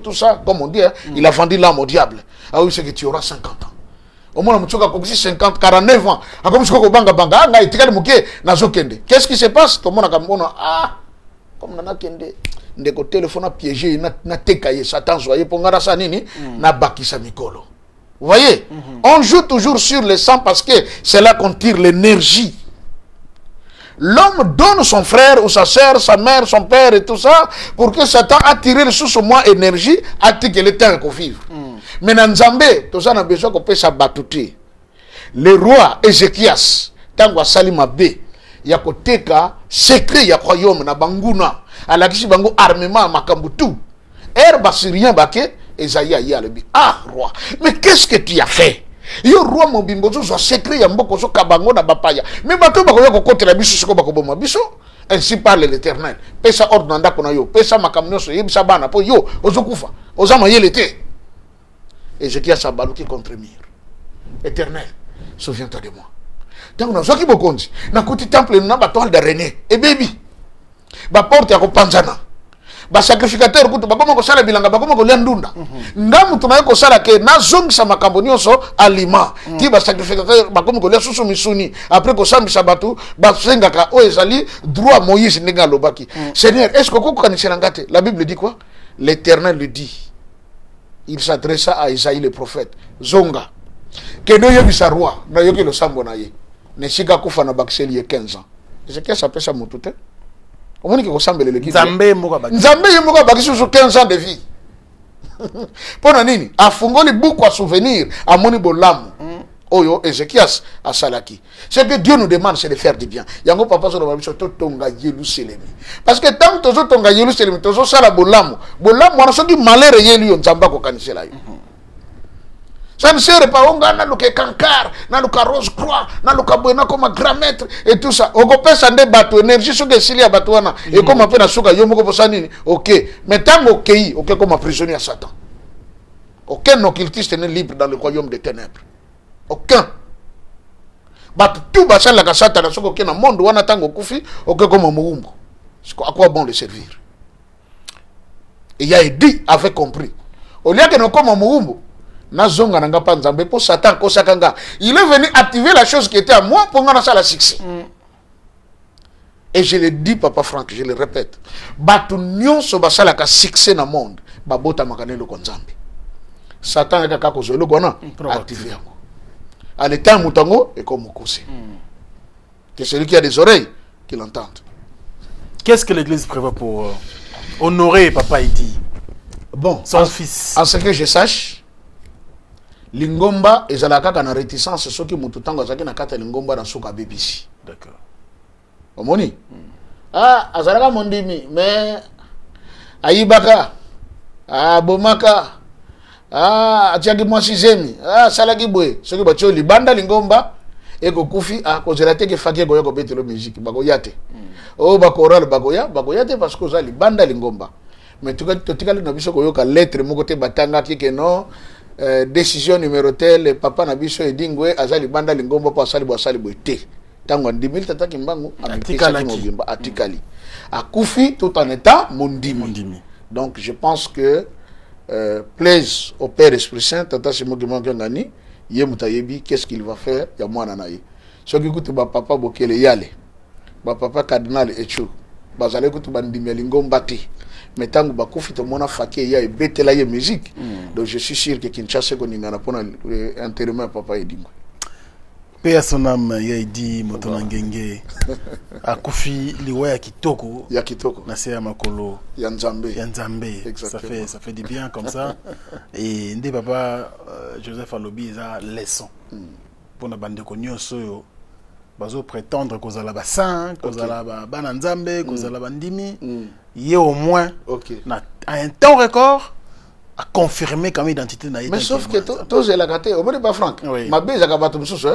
Speaker 1: tout ça, comme on dit, hein, il a vendu l'âme au diable. Ah oui, c'est que tu auras 50 ans. Au moins, tu as 50, 49 ans. Qu'est-ce qui se passe? Tout le monde a dit, ah, comme on a kende, le téléphone a piégé, na tekaye, Satan, soyez pour ngara nini, na bakisa mikolo. Vous voyez, on joue toujours sur le sang parce que c'est là qu'on tire l'énergie. L'homme donne son frère ou sa soeur, sa mère, son père et tout ça pour que Satan attire le sous moi énergie, attire que le temps qu'on vive. Mais dans Nzambé, tout ça, on a besoin qu'on puisse s'abattre. Le roi Ézéchias, tango asali mabe ya koteka secret ya royaume na banguna alakisi bango armement makambo tout basyrien bake ezali aye alobi roi, mais qu'est-ce que tu as fait? Yo roi mobimbo zo secret ya mboko zo kabango na bapaya mais bato bakoya kokotela biso siko bakoboma biso. Ainsi parle l'Éternel. Pesa ordre ndako na yo, pesa makambo nyonso yebisa bana po yo ozokufa ozama yelete. Ézéchias sabaluki contre mur. Éternel, souviens-toi de moi. Donc na zoki bokonzi na kuti temple na batwale d'araignée et baby ba porte ya kopanzana ba sacrificateur kutu bakoma ko sala bilanga bakoma ko ndunda ndamu tunaye ko sala ke na zongisa makambo nyonso aliment ti ba sacrificateur bakoma ko susu misuni après ko sambisa batu ba sengaka o ezali droit Moïse ndinga lobaki. Seigneur, est-ce que kokokanisela ngate? La Bible dit quoi? L'Éternel lui dit, il s'adressa à Isaïe le prophète, zonga kendo yebisa roi na yoki lo sambo na ye ne sika kufa na bakiseli ye 15 ans. Ezekiel s'appelle mutute omoni ke ko sambele le guide nzambe moko bakisi sur 15 ans de vie. Pona nini afungoli buku à souvenir amoni bolamu oyo Ezekias asalaki. Ce que Dieu nous demande, c'est de faire du bien. Yango papa so na biso to tonga Yerusalem. Parce que tant tozo tonga Yerusalem tozo sala bolamu wana soki malere yeli yo nzamba ko kanisela yo. Ça ne sert pas on gana luke kankar na luka rose croix na luka buena comme grand maître et tout ça. Oko pesa nde bato énergie so que silia bato wana et comme pe na suka yo moko posa nini. OK. Mais tant OK, OK comme prisonnier à Satan. Aucun occultiste n'est libre dans le royaume des ténèbres. Aucun. But tout basal la kasata na soko ke na monde wana tango kufi OK comme moumbo. À quoi bon le servir? Et il a dit avait compris. Au lieu que nous comme moumbo na zonga nanga pa nzambe pour Satan ko sakanga. Il est venu activer la chose qui était à moi pour nga na sala succès. Et je le dis papa Franck, je le répète. Batu nyonso basala ka succès na monde, ba bota makanelo ko nzambe. Satan est kako zolo kona activer yango. À l'état moutango et comme mokose. Que celui qui a des oreilles qu'il l'entende.
Speaker 6: Qu'est-ce que l'église prévoit pour honorer papa Idi?
Speaker 1: Bon,
Speaker 6: son fils.
Speaker 1: En ce que je sache, Lingomba ezalaka kana réticence soki mutu tango azaki na kata Lingomba na soka BBC.
Speaker 6: D'accord.
Speaker 1: Omoni? Azalaka mondimi mais ayibaka bomaka atiaki mwasi zemi salaki boye soki batio libanda Lingomba eko kufi kozela teke faki koya ko betelo musique bakoya te. Bakoral bakoya te parce que oza libanda Lingomba. Mais totikali na biso koyoka lettre moko te batanga ki ke non décision numéro tel papa na biso edingwe azali banda Lingomba po asali boete tango ndimili tataki mbangu atikali mobimba atikali akufi tout en état mondimi. Donc je pense que plaise au Père Esprit Saint tata simogima ngani ye mutayebi qu'est-ce qu'il va faire ya mwana na ye soki kutu ba papa bokele yale ba papa cardinal echu bazale kutu bandimi Lingomba te. Mais tant que bakufi to mona faké ya betela ye musique. Donc je suis sûr que Kinshasa ko ningana pona enterrement papa Edingo.
Speaker 6: Père son âme ya Idi motona ngenge akufi liwa ya kitoko na se makolo
Speaker 1: ya Nzambe.
Speaker 6: Ça fait du bien comme ça. Et ndé papa Joseph Alobi za leçon pour na bande ko nyonso yo bazo prétendre kozala ba saint kozala ba bana Nzambe kozala bandimi. Il est au moins à un temps record à confirmer comme identité na.
Speaker 1: Mais sauf que tous la gâté au pas Franck ma bise à batum sous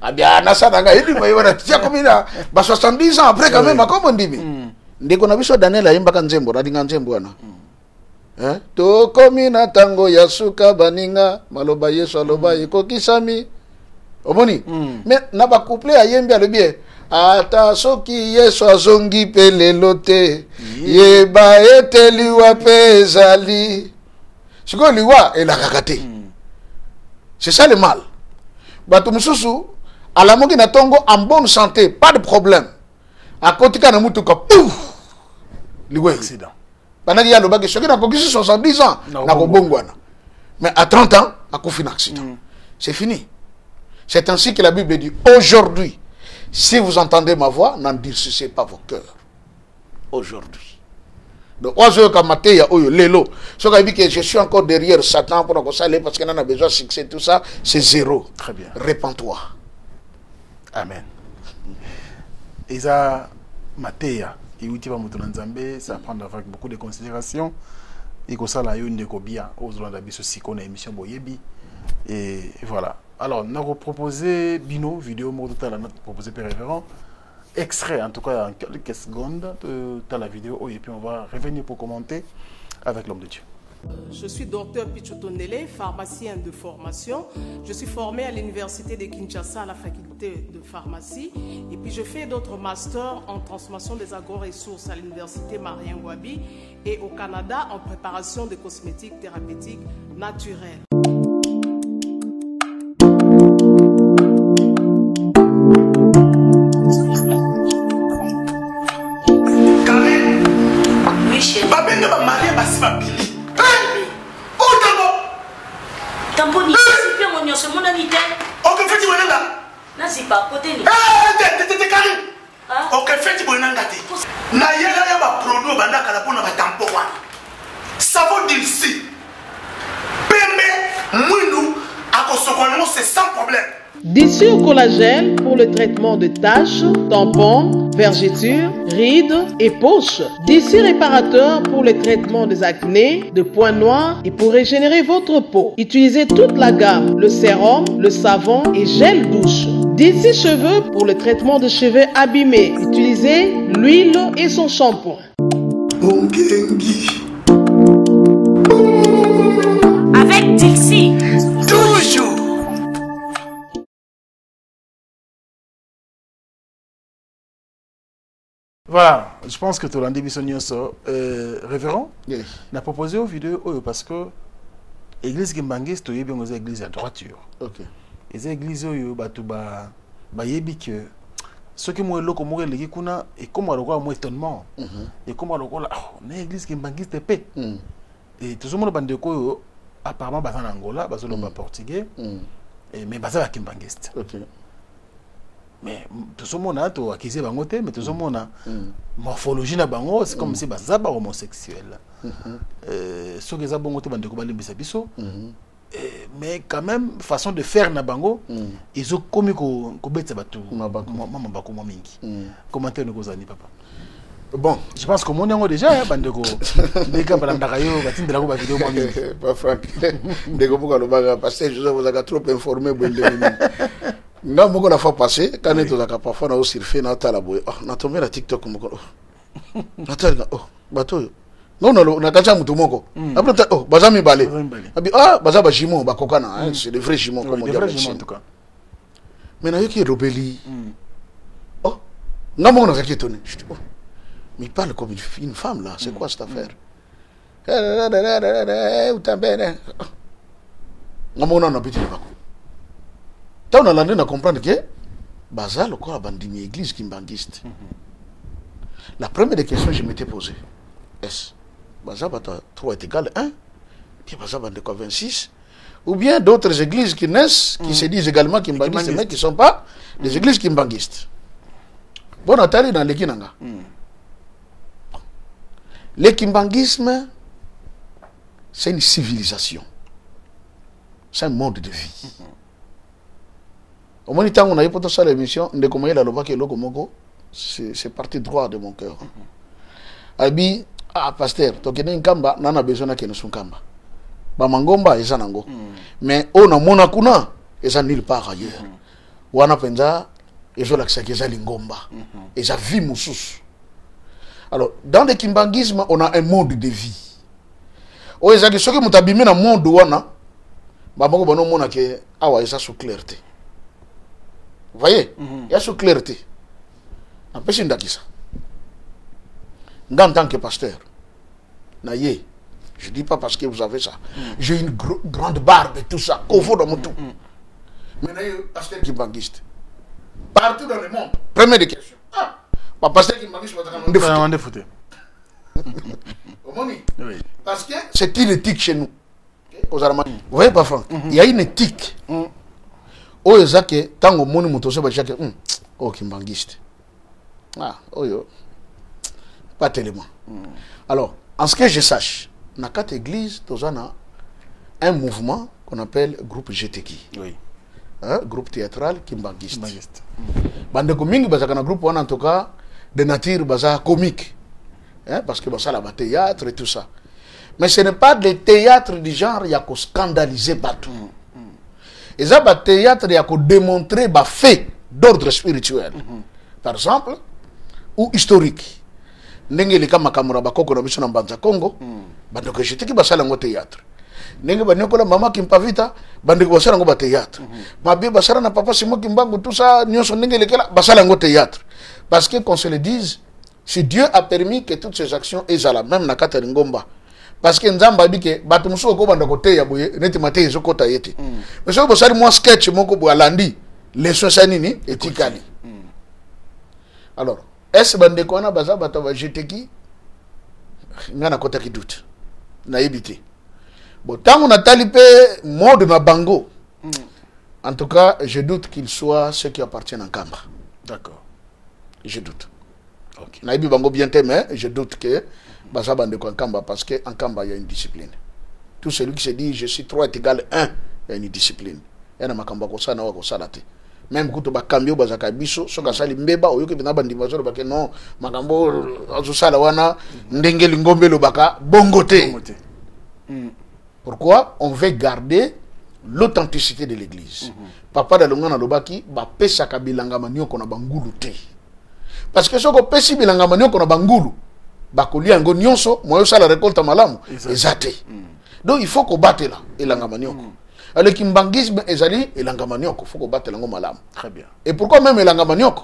Speaker 1: ah bien nasa nanga il dit mais voilà tiens comme il a 70 ans après quand même comme on dit ndeko na biso Daniel ayimba ka nzembo na dinga nzembo wana to komi na tango ya suka baninga maloba Yesu aloba ekokisami omoni mais na ba couple ayembi alobi ata soki Yesu azongi pe lelo te yeba ete liwa pe ezali siko liwa elakaka te. C'est ça le mal. Bato mususu alamoki na tongo en bonne santé, pas de problème. Akotika na mutuka pouf liwa accident banaki ya lobaki soki na kokisi 70 ans na kobongwana mais à 30 ans akufi na accident. C'est fini. C'est ainsi que la Bible dit aujourd'hui. Si vous entendez ma voix, n'endurcissez pas vos cœurs. Aujourd'hui. Donc, oiseau comme Matéya, oyo, lelo. Ce qui dit que je suis encore derrière Satan pour qu'on s'aille parce qu'on a besoin de succès, tout ça, c'est zéro.
Speaker 6: Très bien.
Speaker 1: Répands-toi.
Speaker 6: Amen. Et ça, Matéa, et où tu vas monter dans Zambé, ça prend avec beaucoup de considération. Et que ça, là, il y a une décobia, aux Zambie, aussi qu'on a émission Boyebi. Et voilà. Alors, on a proposé Bino, vidéo, mot de la note proposé Père Révérend. Extrait, en tout cas, en quelques secondes de la vidéo. Et puis, on va revenir pour commenter avec l'homme de Dieu.
Speaker 9: Je suis docteur Pichotondele, pharmacien de formation. Je suis formé à l'université de Kinshasa à la faculté de pharmacie. Et puis je fais d'autres masters en transformation des agro-ressources à l'université Marien Wabi et au Canada en préparation de cosmétiques thérapeutiques naturelles.
Speaker 10: Oui, chérie. Tamponi, c'est bien mon c'est mon ami.
Speaker 11: Ok, fais-tu bonheur là?
Speaker 10: Non, c'est pas côté.
Speaker 11: T'es carré. Ok, fais-tu bonheur là? Na yela ya ba produit banda kala pona ba tampo wana. Savon d'ici. Pembe, mwindu, akosokono c'est sans problème.
Speaker 9: D'ici au collagène pour le traitement de taches, tampons, vergetures, rides et poches. D'ici réparateur pour le traitement des acnés, de points noirs et pour régénérer votre peau. Utilisez toute la gamme, le sérum, le savon et gel douche. D'ici cheveux pour le traitement de cheveux abîmés. Utilisez l'huile et son shampoing.
Speaker 10: Avec Dixie.
Speaker 11: Toujours.
Speaker 6: Voilà, je pense que tu l'as dit, révérend, n'a proposé aux vidéos parce que l'église Kimbangis, c'est une église à droiture.
Speaker 1: Ok.
Speaker 6: Et cette église, ceux qui m'ont dit que kuna et comme on a étonnement et comme on a l'église Kimbangis de paix. Et tout le monde bande ko apparemment en Angola, bas en portugais, mais bas à Kimbangis. Ok. Mais tout le monde a tout acquis bangoté, mais tout le monde a morphologie na bango, c'est comme si bazaba homosexuel. Ceux qui ont bangoté bande ko balibisa biso. Mais quand même façon de faire na bango, ils ont commis ko betsa batu maman bako mingi. Commentaire nous kozani papa.
Speaker 1: Bon,
Speaker 6: je pense que mon yango déjà bande ko deka balanda yo batindela ko ba vidéo moi mingi.
Speaker 1: Pas Franck. Deko pour le baga parce que je vous ai trop informé bonde. Nga moko la fois passée quand on était parfois na aussi fait na tala boy. Na tombé na TikTok moko. Na tala bato. Non na kacha mutu moko. Après bazami balé. Abi bazaba jimo ba kokana, c'est des vrais jimons comme on dit en tout cas. Mais na yeki robeli. Nga moko na kaki toné. Mais il parle comme une femme là, c'est quoi cette affaire? Ou tambene. Nga moko na petit bako. Tant on a l'année à comprendre que Bazal quoi abandonné l'église kimbangiste. La première des questions que je m'étais posée, est-ce Bazal va trop être égal 1, puis Bazal va être 26, ou bien d'autres églises qui naissent, qui se disent également kimbangistes, mais qui ne sont pas des églises kimbangistes. Bon, Nathalie dans les Kinanga. Le kimbangisme, c'est une civilisation. C'est un mode de vie. Au moins, tant qu'on a eu pour ça l'émission, de comment il a le bac c'est parti droit de mon cœur. Abi, pasteur, tu as un kamba, nana besoin de son kamba. Bamangomba, et nango. Mais on a monakuna, et ça nulle part ailleurs. Wana penza, et je l'accès que ça lingomba. Et ça vit moussous. Alors, dans le kimbangisme, on a un mode de vie. Oh, et ça que ceux qui m'ont abîmé dans le monde, wana, babango bano mona ke awa et ça sous clarté. Vous voyez, il y a sous clarté. Empêchez d'akisa. En tant que pasteur, naïe, je ne dis pas parce que vous avez ça. J'ai une grande barbe et tout ça, au fond dans mon tout. Mais naïe, pasteur qui banguiste. Partout dans le monde. Première des questions. Pas pasteur qui banguiste, vous avez un foutu. Parce que c'est une éthique chez nous. Vous voyez pas, Franck? Il y a une éthique. Oh, ezake tango moni mutose ba chake kimbangiste. Pas tellement. Alors, en ce que je sache, dans quatre églises, on a un mouvement qu'on appelle groupe GTK. Oui. groupe théâtral Kimbangiste. Bandeko mingi bazaka na groupe wana en tout cas de nature baza comique. Parce que ça la théâtre et tout ça. Mais ce n'est pas des théâtres du genre il y a qu'à scandaliser batou. Et ça ba théâtre il y a qu'à démontrer ba fait d'ordre spirituel. Par exemple ou historique. Ndenge lika makamura bakoko na biso na Mbanza Congo. Bandeko jetiki basala ngo théâtre. Ndenge banyokola mama Kimpavita bandeko basala ngo ba théâtre. Mabi basala na papa Simon Kimbangu tout ça nyonso ndenge lekela basala ngo théâtre. Parce que qu'on se le dise, si Dieu a permis que toutes ces actions aient la même na kata ngomba. Parce que nzamba bike batu muso ko banda ko teya boye neti mateye zo kota yete. Mais so bosali moi sketch moko bo alandi leçon sanini etikali. Alors, est-ce bande ko na baza bata ba jeteki ngana kota ki doute. Na yebité. Bon tango na talipe mode na bango. En tout cas, je doute qu'il soit ceux qui appartiennent en Kamba.
Speaker 6: D'accord.
Speaker 1: Je doute. OK. Na yebi bango bien mais je doute que baza bande ko en Kamba parce que en Kamba il y a une discipline. Tout celui qui se dit je suis 3 est égal 1, il y a une discipline. Et na makamba ko sana wa ko salate. Même kuto ba kambio bazaka biso soka sali mbeba oyoke bina bandi bazolo bake non makambo azu sala wana ndenge lingombe lo baka bongote. Pourquoi on veut garder l'authenticité de l'église. Papa da longa na lobaki ba pesa ka bilanga manioko na bangulu te. Parce que soko pesi bilanga manioko na bangulu ba kolia ngo nyonso moyo sala récolte malamu ezate. Donc il faut qu'on batte là elanga manioko. Ale kimbangisme ezali elanga manioko faut qu'on batte lango malamu.
Speaker 6: Très bien.
Speaker 1: Et pourquoi même elanga manioko?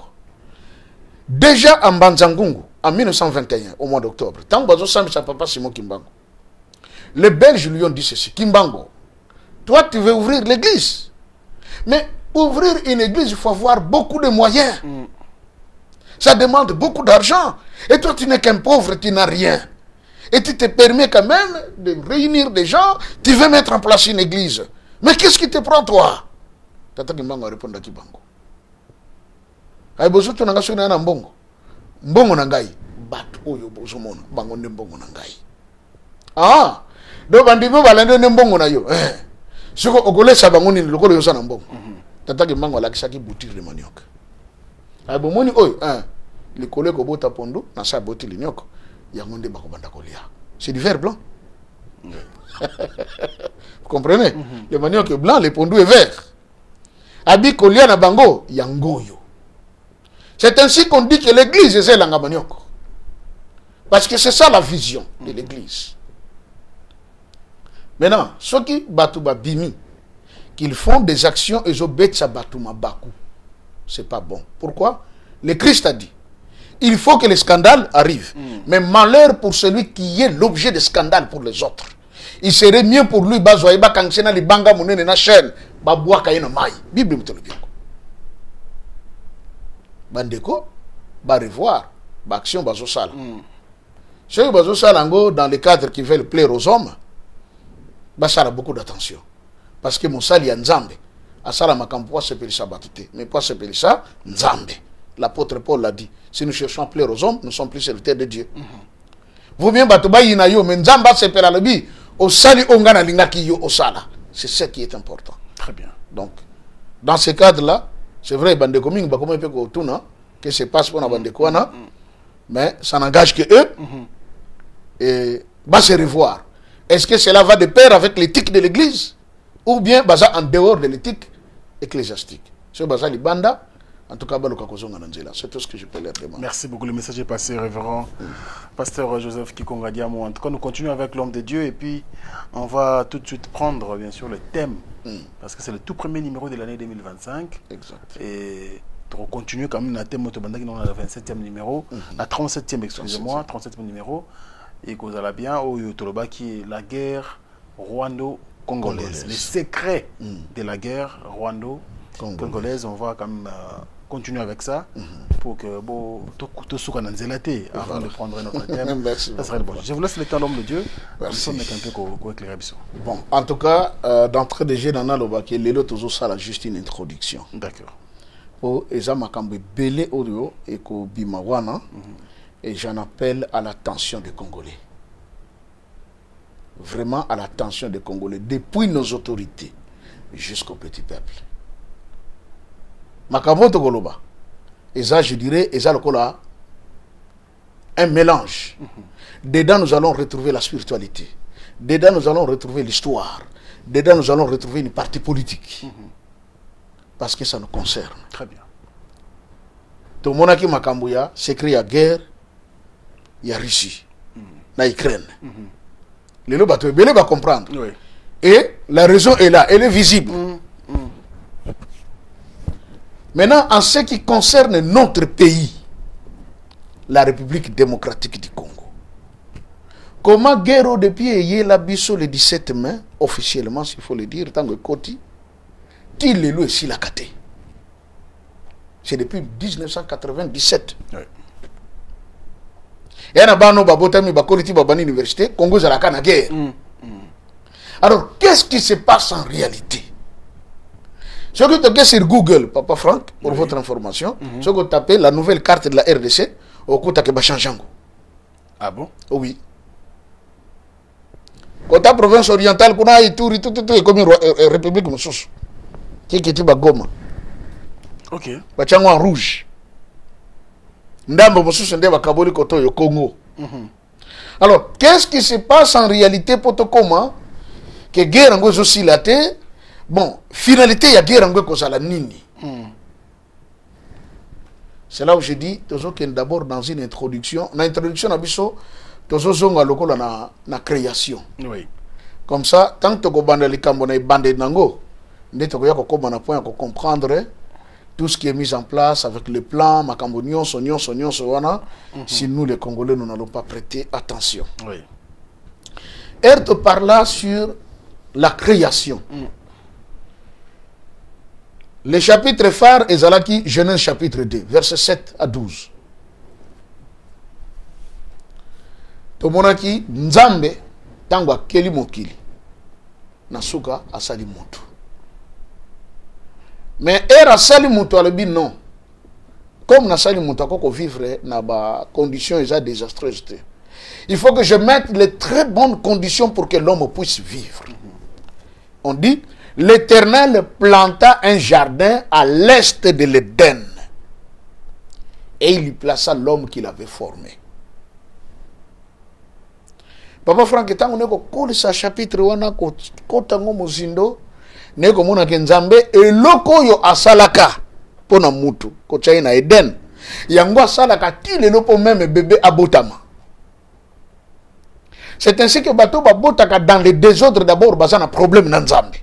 Speaker 1: Déjà en Banzangungu en 1921 au mois d'octobre, tant bazo sambi sa papa Simon Kimbangu. Les Belges lui ont dit ceci, Kimbango, toi tu veux ouvrir l'église. Mais ouvrir une église, il faut avoir beaucoup de moyens. Ça demande beaucoup d'argent. Et toi tu n'es qu'un pauvre, tu n'as rien. Et tu te permets quand même de réunir des gens, tu veux mettre en place une église. Mais qu'est-ce qui te prend toi? Tata Kimbango répond à Kimbango. Ay bozo tu nanga sona na mbongo. Mbongo na ngai. Bat oyo bozo mona, bango nde mbongo na ngai. Ah, do bandibo balende ne mbongo na yo. Soko okolesa bango ni lokolo yo sana mbongo. Tata Kimbango alakisaki boutir de manioc. Ay bomoni oyo, likolo ko bota pondo na sa boti linyoko. Yango nde bako banda kolia. C'est du vert blanc. Vous comprenez? Le manioc est blanc, le pondu est vert. Abi kolia na bango yangoyo. C'est ainsi qu'on dit que l'église est l'anga manioc. Parce que c'est ça la vision de l'église. Maintenant, ceux qui batouba bimi, qu'ils font des actions et obéissent à batouma bakou, c'est pas bon. Pourquoi? Le Christ a dit, il faut que les scandales arrivent. Mais malheur pour celui qui est l'objet de scandales pour les autres. Il serait mieux pour lui, bazoaïba kangsena li banga munene na chaîne, babwa kayena mai. Bible mutelo bien. Bandeko, ba revoir, ba action bazo sala. Ceux qui bazo sala dans le cadre qui veulent plaire aux hommes, bah ça a beaucoup d'attention. Parce que mon sali a nzambe. A sala makampo se pelisa batute. Mais pas se pelisa nzambe. L'apôtre Paul l'a dit. Si nous cherchons à plaire aux hommes, nous sommes plus serviteurs de Dieu. Vous bien batuba yina yo, mais nzamba se pela lebi. Au sali ongana lingaki yo au sala. C'est ce qui est important.
Speaker 6: Très bien.
Speaker 1: Donc, dans ce cadre-là, c'est vrai, bande coming, bah comment peut qu'on que se passe pour la bande kwana, mais ça n'engage que eux. Et va se revoir. Est-ce que cela va de pair avec l'éthique de l'église ou bien basé en dehors de l'éthique ecclésiastique? C'est basé les banda, en tout cas, c'est tout ce que je peux leur demander.
Speaker 6: Merci beaucoup. Le message est passé, révérend Pasteur Joseph Kikonga Diamo. En tout cas, nous continuons avec l'homme de Dieu et puis on va tout de suite prendre, bien sûr, le thème parce que c'est le tout premier numéro de l'année 2025.
Speaker 1: Exact.
Speaker 6: Et on continue quand même le thème Motobandaki dans le 27e numéro, la 37e, excusez-moi, 37e numéro. Et qu'on a bien au Yotoloba qui est la guerre rwando-congolaise. Les secrets de la guerre rwando-congolaise. On va quand même continuer avec ça pour que tout soit dans zélaté avant de prendre notre thème.
Speaker 1: Merci.
Speaker 6: Ça serait bon. Je vous laisse le temps, l'homme de Dieu. Merci.
Speaker 1: Bon, en tout cas, d'entrée de jeu dans l'Aloba qui est l'élo toujours ça, là, juste une introduction.
Speaker 6: D'accord.
Speaker 1: Pour Ezamakambe Belé Orio et Kobimawana. Et j'en appelle à l'attention des Congolais. Vraiment à l'attention des Congolais. Depuis nos autorités jusqu'au petit peuple. makambo tokoloba eza je dirais eza lokola un mélange. Dedans nous allons retrouver la spiritualité, dedans nous allons retrouver l'histoire, dedans nous allons retrouver une partie politique, parce que ça nous concerne.
Speaker 6: Très bien.
Speaker 1: Tout le monde qui makambo ya secret ya guerre ya Russie na Ukraine. Les lots bateaux belé va comprendre.
Speaker 6: Oui.
Speaker 1: Et la raison est là, elle est visible. Maintenant, en ce qui concerne notre pays, la République démocratique du Congo, comment guerre depuis la biso le 17 mai, officiellement, s'il faut le dire, tant que Koti, qui le loue ici la kate. C'est depuis 1997.
Speaker 6: Oui.
Speaker 1: Et on a bano babotami bakoliti babani université, Congo zalaka na guerre. Alors, qu'est-ce qui se passe en réalité? Ce que tu as sur Google, Papa Franck, pour votre information, ce que tu appelles la nouvelle carte de la RDC, au coup, tu as changé.
Speaker 6: Ah bon?
Speaker 1: Oui. Quand tu as province orientale, tu as tout, comme une république, qui est Goma.
Speaker 6: Ok.
Speaker 1: Tu en rouge. Ndambo Mosus Ndeba Kaboli Koto yo Congo. Alors, qu'est-ce qui se passe en réalité pour te comment que guerre en aussi la terre? Bon, finalité, il y a guerre en cause à la nini. C'est là où je dis, d'abord dans une introduction, l'introduction abisso, na création.
Speaker 6: Oui.
Speaker 1: Comme ça, tant que tu as les cambonais bandés nango, tu as point pour comprendre tout ce qui est mis en place avec le plan, macambonion, sognon, si nous les Congolais, nous n'allons pas prêter attention.
Speaker 6: Oui.
Speaker 1: Elle te parla sur la création. Le chapitre phare est Zalaki, Genèse chapitre 2, versets 7 à 12. Tomonaki, Nzambe, Tangwa Keli Mokili, Nasuka Asali Mutu. Mais Era Sali Mutu Alebi non. Comme Nasali Mutu Koko vivre dans des conditions désastreuses. Il faut que je mette les très bonnes conditions pour que l'homme puisse vivre. On dit, l'Éternel planta un jardin à l'est de l'Éden et il y plaça l'homme qu'il avait formé. Papa Franck, quand on a lu ce chapitre, on a mozindo, neko mona kenzambe et loko yo asalaka pona mutu ko na Eden. Yango asalaka ti le lopo même bébé abotama. C'est ainsi que bateau babotaka dans le désordre d'abord bazana problème na Nzambe.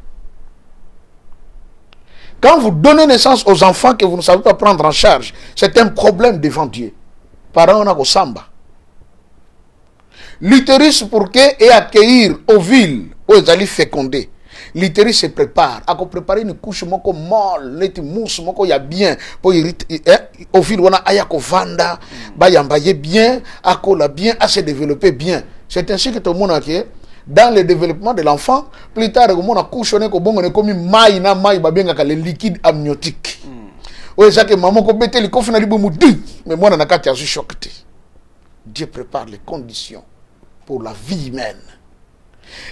Speaker 1: Quand vous donnez naissance aux enfants que vous ne savez pas prendre en charge, c'est un problème devant Dieu. Parents, on a samba. L'utérus pour que et accueillir aux villes où ils allaient féconder. L'utérus se prépare. À préparer une couche moko molle, les mousse moko ya bien pour au ville on a ayako vanda, bayambaye bien, akola bien, à se développer bien. C'est ainsi que tout le monde a qui dans le développement de l'enfant, plus tard, on a couché comme maï na maï babenga le liquide amniotique. Ouais, ça que maman ko bete le kofi na libo mudi, mais moi na kati azu chokte. Dieu prépare les conditions pour la vie humaine.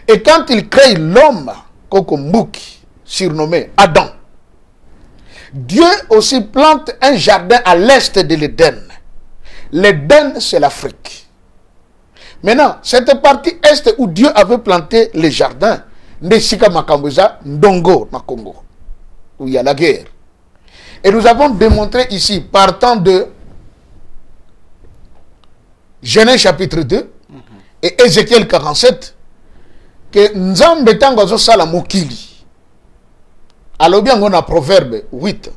Speaker 1: Et quand il crée l'homme, Kokombuki, surnommé Adam, Dieu aussi plante un jardin à l'est de l'Éden. L'Éden, c'est l'Afrique. Maintenant, cette partie est où Dieu avait planté les jardins, Nesika Makambuza, Ndongo, na Congo, où il y a la guerre. Et nous avons démontré ici, partant de Genèse chapitre 2 et Ézéchiel 47, que Nzambe tango sala mokili. Alors bien on a Proverbe 8.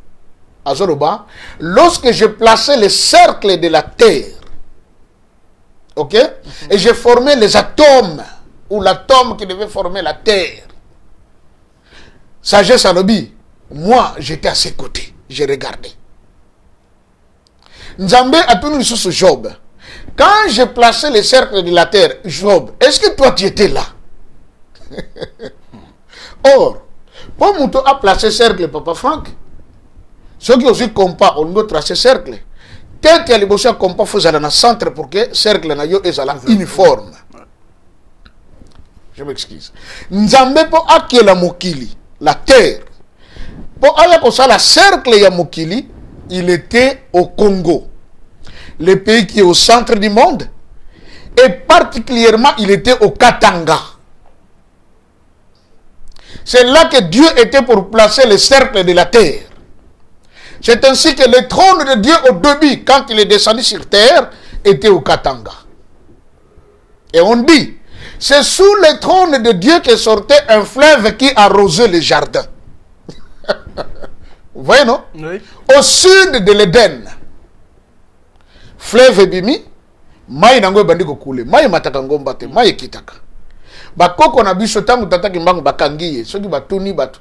Speaker 1: Azoroba, lorsque je plaçais les cercles de la terre, ok, et j'ai formé les atomes ou l'atome qui devait former la terre. Sagesse Alobi, moi j'étais à ses côtés, j'ai regardé. Nzambe a tenu sur ce Job. Quand j'ai placé les cercles de la terre, Job, est-ce que toi tu étais là? Or, pour Mouto a placé cercle, Papa Franck, ceux qui aussi compas, on doit tracer cercle. Tel que les bosseurs compas font dans le centre pour que cercle na yo est uniforme. Je m'excuse. Nzambe po akela mokili, la terre. Pour aller ça, la cercle Yamukili, il était au Congo, le pays qui est au centre du monde, et particulièrement, il était au Katanga. C'est là que Dieu était pour placer le cercle de la terre. C'est ainsi que le trône de Dieu au début, quand il est descendu sur terre, était au Katanga. Et on dit, c'est sous le trône de Dieu que sortait un fleuve qui arrosait les jardins. Vous voyez, non? Oui. Au sud de l'Éden, fleuve bimi, mai nango bandi ko kule, mai mataka ngomba te, mai kitaka. Bakoko na biso tangu tata kimbangu bakangiye, soki batuni batu.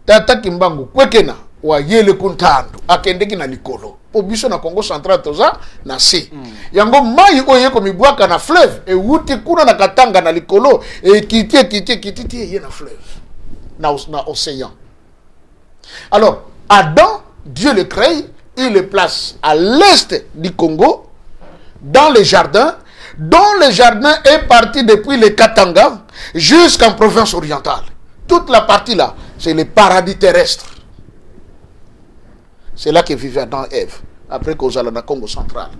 Speaker 1: Tata kimbangu kwekena wa yele kuntandu, akendeki na likolo. Po biso na Congo Central toza na si. Yango mai oye ko mibwaka na fleuve e wuti kuna na Katanga na likolo e kitie ye na fleuve. Na océan. Alors, Adam, Dieu le crée, il le place à l'est du Congo, dans les jardins, dont le jardin est parti depuis le Katanga jusqu'en province orientale. Toute la partie là, c'est le paradis terrestre. C'est là que vivait Adam et Ève, après qu'on allait dans le Congo central.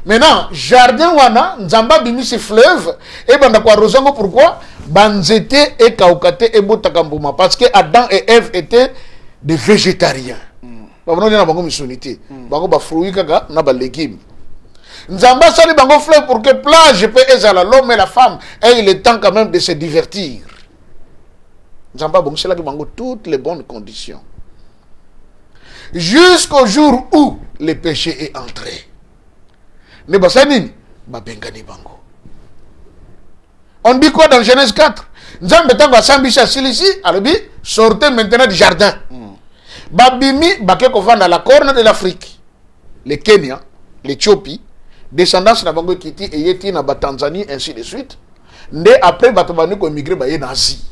Speaker 1: Maintenant, jardin wana, Nzamba bimi ce fleuve, et ben d'accord, Rosango, pourquoi? Banzete et Kaukate et Botakambuma, parce que Adam et Ève étaient des végétariens. Babano na bango misonité, bango ba fruits kaka na ba légumes. Nzamba sali bango fleuve pour que plage peut ezala l'homme et la femme aient le temps quand même de se divertir. Nzamba bon c'est là que bango toutes les bonnes conditions. Jusqu'au jour où le péché est entré. Ne basanini ba bengani bango. On dit quoi dans Genèse 4? Nzambe tango asambisa silisi alobi sortez maintenant du jardin. Babimi bakeko vanda la corne de l'Afrique. Le Kenya, l'Éthiopie, descendance na bango kiti et yeti na Tanzanie ainsi de suite. Ndé après batobani ko émigré ba en Asie.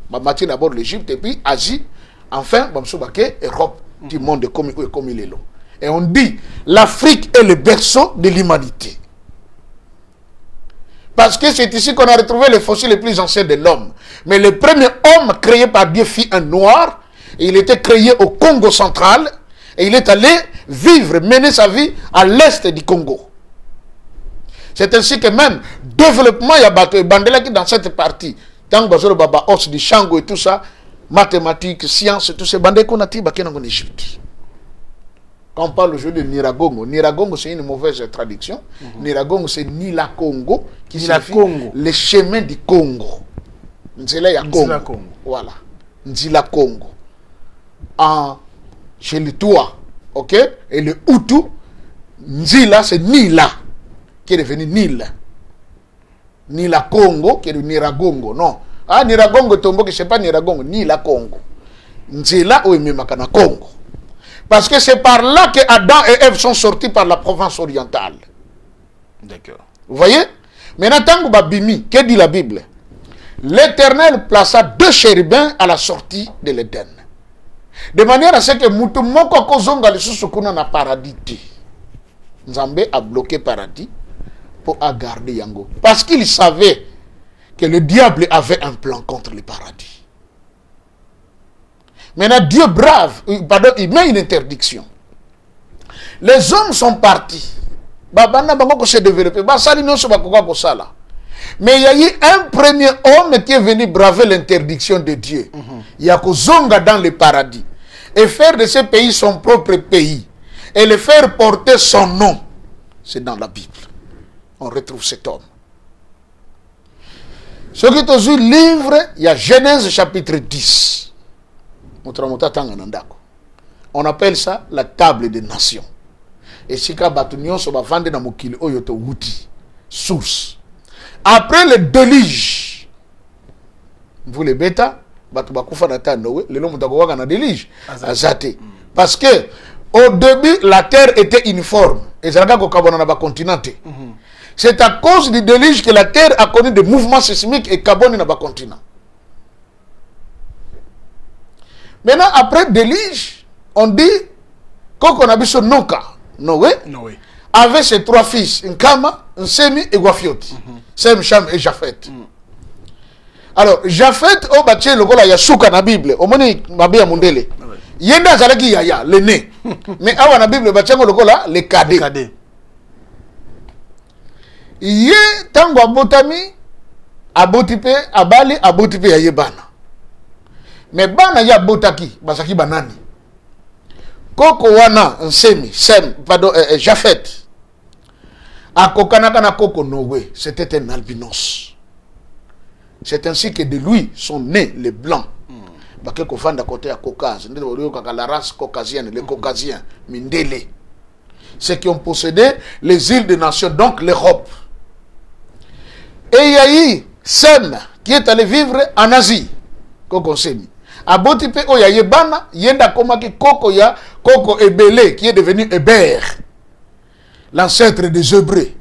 Speaker 1: Ba mati d'abord l'Égypte et puis Asie, enfin bamso baké Europe du monde comme il est là. Et on dit l'Afrique est le berceau de l'humanité. Parce que c'est ici qu'on a retrouvé les fossiles les plus anciens de l'homme. Mais le premier homme créé par Dieu fut un noir. Et il était créé au Congo central. Et il est allé vivre, mener sa vie à l'est du Congo. C'est ainsi que même développement, il y a Bandela qui dans cette partie. Tant que Baba os du Shango et tout ça, mathématiques, sciences, tout ça, Bandela qu'on a dit en Égypte. Quand on parle aujourd'hui de Niragongo, Niragongo c'est une mauvaise traduction. Niragongo c'est Nila Congo, qui signifie le chemin du Congo. Nzela ya Congo. Voilà. Nzila Congo. Chez les Toua, ok? Et le Hutu, Nzila c'est Nila, qui est devenu Nil. Nila Congo, qui est devenu Niragongo, non. Ah, Niragongo tombo, que c'est pas Niragongo, Nila Congo. Nzila ou Makana Congo. Parce que c'est par là que Adam et Ève sont sortis par la province orientale.
Speaker 6: D'accord.
Speaker 1: Vous voyez? Maintenant, tango babimi, que dit la Bible? L'Éternel plaça 2 chérubins à la sortie de l'Éden. De manière à ce que mutu moko kozonga lisusu kuna na paradis te. Nzambe a bloqué paradis pour garder yango. Parce qu'il savait que le diable avait un plan contre le paradis. Maintenant, Dieu brave, pardon, il met une interdiction. Les hommes sont partis. Babana bango se développer. Basali non so bakoka ko sala. Mais il y a eu un premier homme qui est venu braver l'interdiction de Dieu. Il y a Kozonga dans le paradis. Et faire de ce pays son propre pays. Et le faire porter son nom. C'est dans la Bible. On retrouve cet homme. Ce qui est au livre, il y a Genèse chapitre 10. On appelle ça la table des nations. Et si ka batunyon so ba vande na mokili oyoto wuti. Source. Après le déluge, vous les bêta, le déluge, azate. Parce que au début, la terre était uniforme. Et c'est à cause du déluge que la terre a connu des mouvements sismiques et carbone dans le continent. Maintenant, après le déluge, on dit qu'on a vu ce Noka, Noé, avec ses 3 fils, Nkama, Nsemi et Wafioti. Sem, Cham et Japhet. Alors, Japhet, au bâti, le gars, il y a souka na Bible. Au moins, il m'a bien mondélé. Yenda Zalaki Yaya, le nez. Mais avant la Bible, le bâti, le gars, les cadets. Yé, tango abotami, abotipe, abali, abotipe, yaye bana. Mais bana ya botaki, basaki banani. Koko wana, nsemi, pardon, Japhet. Akokanaka na koko nowe, c'était un albinos. C'est ainsi que de lui sont nés les blancs. Baké kofanda côté à Caucase, la race caucasienne, les caucasiens, Mindele. Ceux qui ont possédé les îles des nations, donc l'Europe. Et il y a eu Sem qui est allé vivre en Asie. Koko Semi. A Botipe, il y a Yebana, Yenda Komaki Koko ya, Koko Ebele, qui est devenu Héber, l'ancêtre des Hébreux.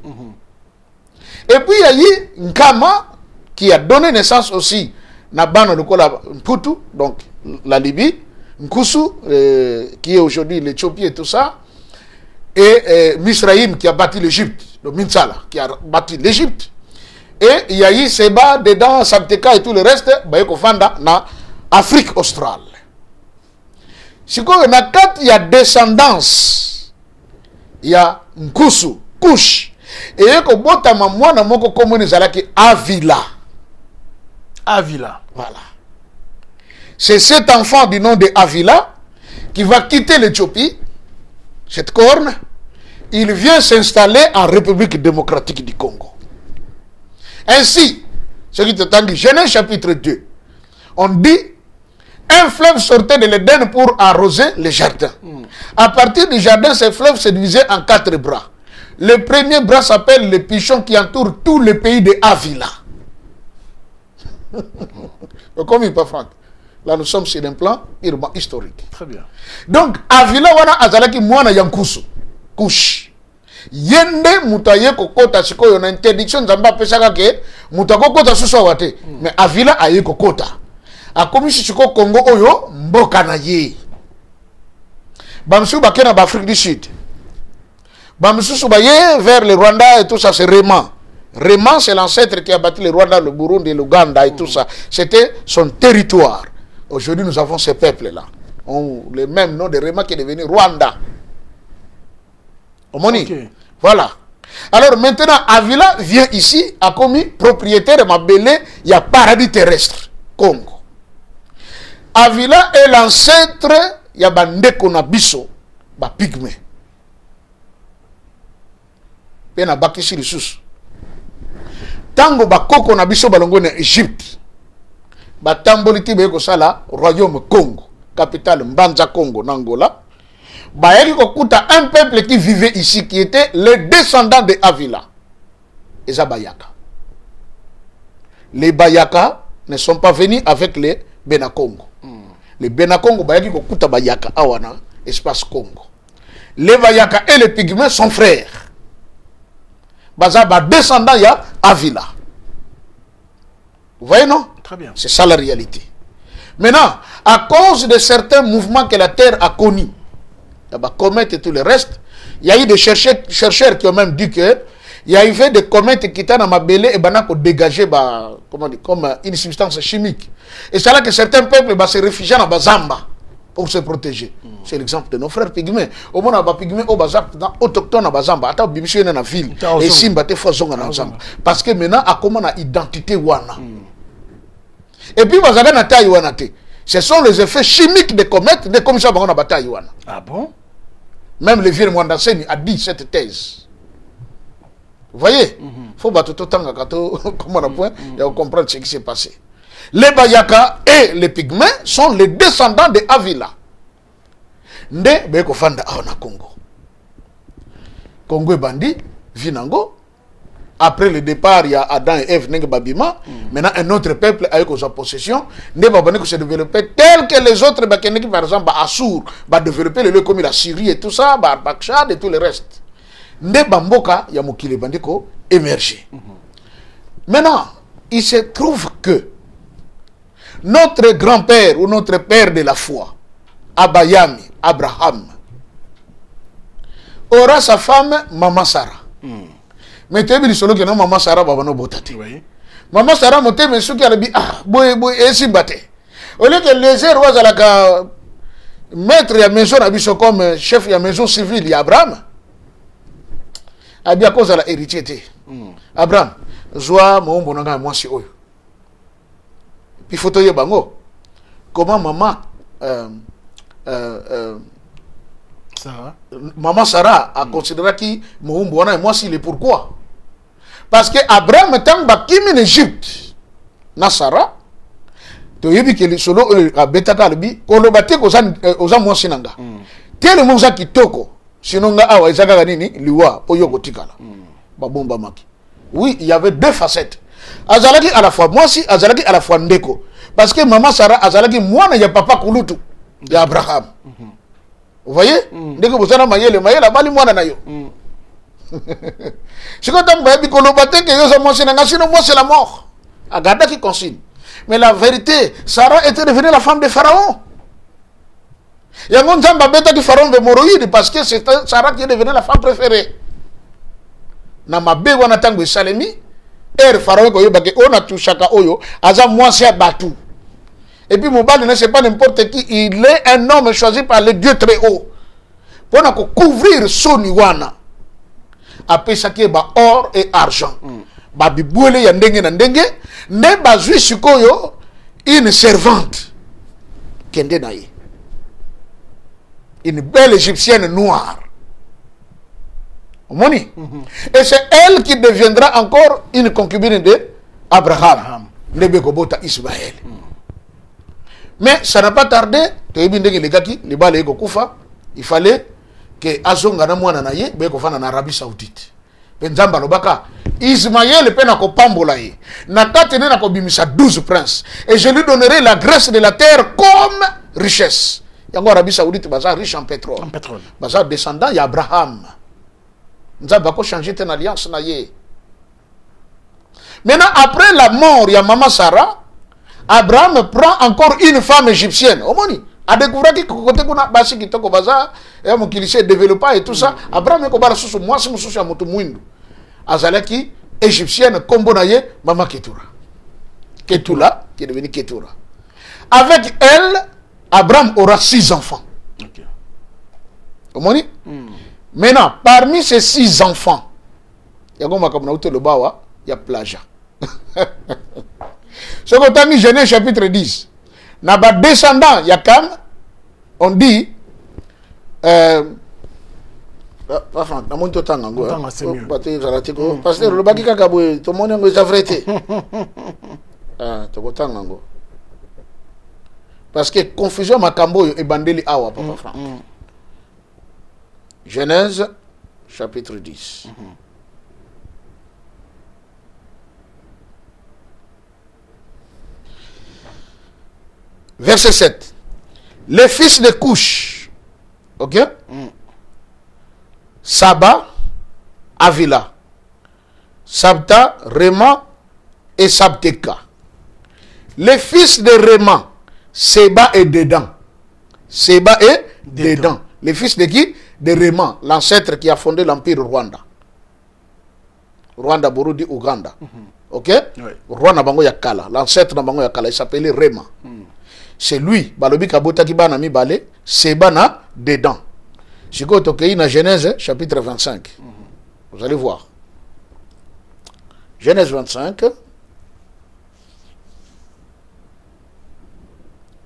Speaker 1: Et puis il y a eu Nkama, qui a donné naissance aussi à Bana de Kola Mputu, donc la Libye, Nkusu, qui est aujourd'hui l'Éthiopie et tout ça, et Misraïm qui a bâti l'Égypte, le Minsala qui a bâti l'Égypte, et il y a eu Seba, dedans, Samteka et tout le reste, Bayekofanda, na Afrique australe. Si il y a descendance, il y a Nkusu, Kush, et il y a Mwana Moko Komuni Zalaki Avila.
Speaker 6: Avila.
Speaker 1: Voilà. C'est cet enfant du nom de Avila qui va quitter l'Éthiopie, cette corne. Il vient s'installer en République démocratique du Congo. Ainsi, ce qui est en Genèse chapitre 2, on dit un fleuve sortait de l'Éden pour arroser les jardins. À partir du jardin, ce fleuve se divisait en 4 bras. Le premier bras s'appelle le pichon qui entoure tout le pays de Avila. Comme il pas Franck. Là, nous sommes sur un plan urbain historique.
Speaker 6: Très bien.
Speaker 1: Donc, Avila wana azalaki mwana yankusu. Kush. Yende mutaye kokota siko yon interdiction zamba pesaka ke mutako kota suso wate. Mais Avila aye kokota. Akomishi siko Congo oyo mboka na ye. Bamsu bakena ba Afrique du Sud. Bamsu baye vers le Rwanda et tout ça c'est Réman. Réman, c'est l'ancêtre qui a bâti le Rwanda, le Burundi, l'Ouganda et tout ça. C'était son territoire. Aujourd'hui, nous avons ces peuples-là. Le même nom de Réman qui est devenu Rwanda. Okay. Voilà. Alors maintenant, Avila vient ici, a commis propriétaire de Mabélé, il y a paradis terrestre, Congo. Avila est l'ancêtre, il y a Bandeko Nabiso, ba pygmée. Il y a Bakisi Lissus. Tango bakoko na biso balongo na Égypte. Batamboliti beko sala royaume Congo, capitale Mbanza Congo Nangola. Bayaki kokuta un peuple qui vivait ici qui était les descendants de Avila. Eza Bayaka. Les Bayaka ne sont pas venus avec les Benakongo. Les Benakongo bayaki kokuta Bayaka awana espace Congo. Les Bayaka et les Pygmées sont frères. Bazaba descendant ya Avila. Vous voyez, non?
Speaker 6: Très bien.
Speaker 1: C'est ça la réalité. Maintenant, à cause de certains mouvements que la Terre a connus, la comète et tout le reste, il y a eu des chercheurs qui ont même dit que il y a eu des comètes qui étaient dans ma belée et banako dégager comme une substance chimique. Et c'est là que certains peuples se réfugient dans Bazamba pour se protéger. C'est l'exemple de nos frères pygmées. Au moins, les pygmées sont autochtones à Bazamba. Attends, bibichu dans la ville. Et Simba te fait zonga dans Bazamba. Parce que maintenant, à comment on a identité wana. Et puis, Bazanga na taille wana te. Ce sont les effets chimiques des comètes, des commissions à bataille wana.
Speaker 6: Ah bon?
Speaker 1: Même le vieux Mwandaseni a dit cette thèse. Vous voyez? Il faut battre tout le temps, comment on a point, et on comprend ce qui s'est passé. Les Bayaka et les Pygmées sont les descendants de Avila. Nde beko fanda na Congo. Congo est bandit, Vinango. Après le départ, il y a Adam et Ève Nenge Babima. Maintenant, un autre peuple a eu sa possession. Nde Babane se développer tel que les autres, par exemple, Assur, va développer le lieu comme la Syrie et tout ça, Bakshad et tout le reste. Nde Bamboka, il y a Mokile Bandiko émergé. Maintenant, il se trouve que notre grand-père ou notre père de la foi, Abayami, Abraham, aura sa femme, Maman Sarah. Mais tu as vu que Maman Sarah va nous botter. maman Sarah motema soki alobi ah boye esimba te au lieu que Lézer wazalaka maître ya maison na biso comme chef ya maison civile ya Abraham abi akozala héritier te Abraham zwa moombo na ngai mwasi oyo puis photo ye bango comment maman maman Sarah a considéré qui moombo wana mwasi le pourquoi parce que Abraham tant bakimi en Égypte na Sarah to yebi ke li solo abetaka albi koloba te ko oza mwasi nanga tele monza kitoko sinon nga awa ezaka nini liwa oyo kotikala babomba maki. Oui, il y avait deux facettes. Azalaki à la fois mwasi, azalaki à la fois ndeko. Parce que maman Sarah azalaki mwana ya papa kulutu ya Abraham. Vous voyez? Ndeko bosana mayele bali mwana na yo. Si quand on va koloba te ke yo za mwasi nanga sinon moi c'est la mort. Agada qui consigne. Mais la vérité, Sarah était devenue la femme de Pharaon. Il y a un gens qui Pharaon de Moroïde parce que c'est Sarah qui est devenue la femme préférée. Na mabe wana tango Salemi, Pharaon ko yobake ona touchaka oyo, aza mwasi ya batu. Et puis Mobali ne c'est pas n'importe qui, il est un homme choisi par le Dieu très haut. Pour couvrir son wana. Après ça qui est or et argent. Ba bibouele ya ndenge na ndenge, ne bazui sikoyo une servante kende na ye. Une belle égyptienne noire. Moni. Et c'est elle qui deviendra encore une concubine de Abraham. Nebekobota Ismaël. Mais ça n'a pas tardé. Il fallait que Azonga na mwana na ye beko fana na Arabie Saoudite. Penzamba lobaka Ismaël pe na ko pambola ye. Na kati na ko bimisa 12 princes et je lui donnerai la graisse de la terre comme richesse. Yango Arabie Saoudite baza riche en pétrole. Baza descendant ya Abraham. Nous avons changé une alliance. Maintenant, après la mort de maman Sarah, Abraham prend encore une femme égyptienne. Omoni, a découvert que côté qu'on a basi qui toko baza, et mon kilissé développé et tout ça. Abraham est comme ça, moi c'est mon souci à mon tout mouindou. Azalaki égyptienne, combonaye, maman Ketura. Ketula, qui est devenue Ketura. Avec elle, Abraham aura 6 enfants. Omoni? Maintenant, parmi ces 6 enfants, il y a il y a plagia. Ce qu'on a mis Genèse chapitre 10. Dans les descendants, il y a Cam, on dit, parce que confusion makambo et bandeli awa papa Franck. Genèse, chapitre 10. Verset 7. Les fils de Couche, ok? Saba, Avila, Sabta, Réma et Sabteka. Les fils de Réma, Seba et Dédan. Seba et Dédan. Les fils de qui? De Réma, l'ancêtre qui a fondé l'empire Rwanda. Rwanda, Burundi, Ouganda. Ok? Oui. Rwanda, Bango Yakala. L'ancêtre de Bango Yakala, il s'appelait Réma. C'est lui, Balobi Kabota Kibana Mi Bale, Sebana dedans. Si vous avez dans Genèse, chapitre 25. Vous allez voir. Genèse 25,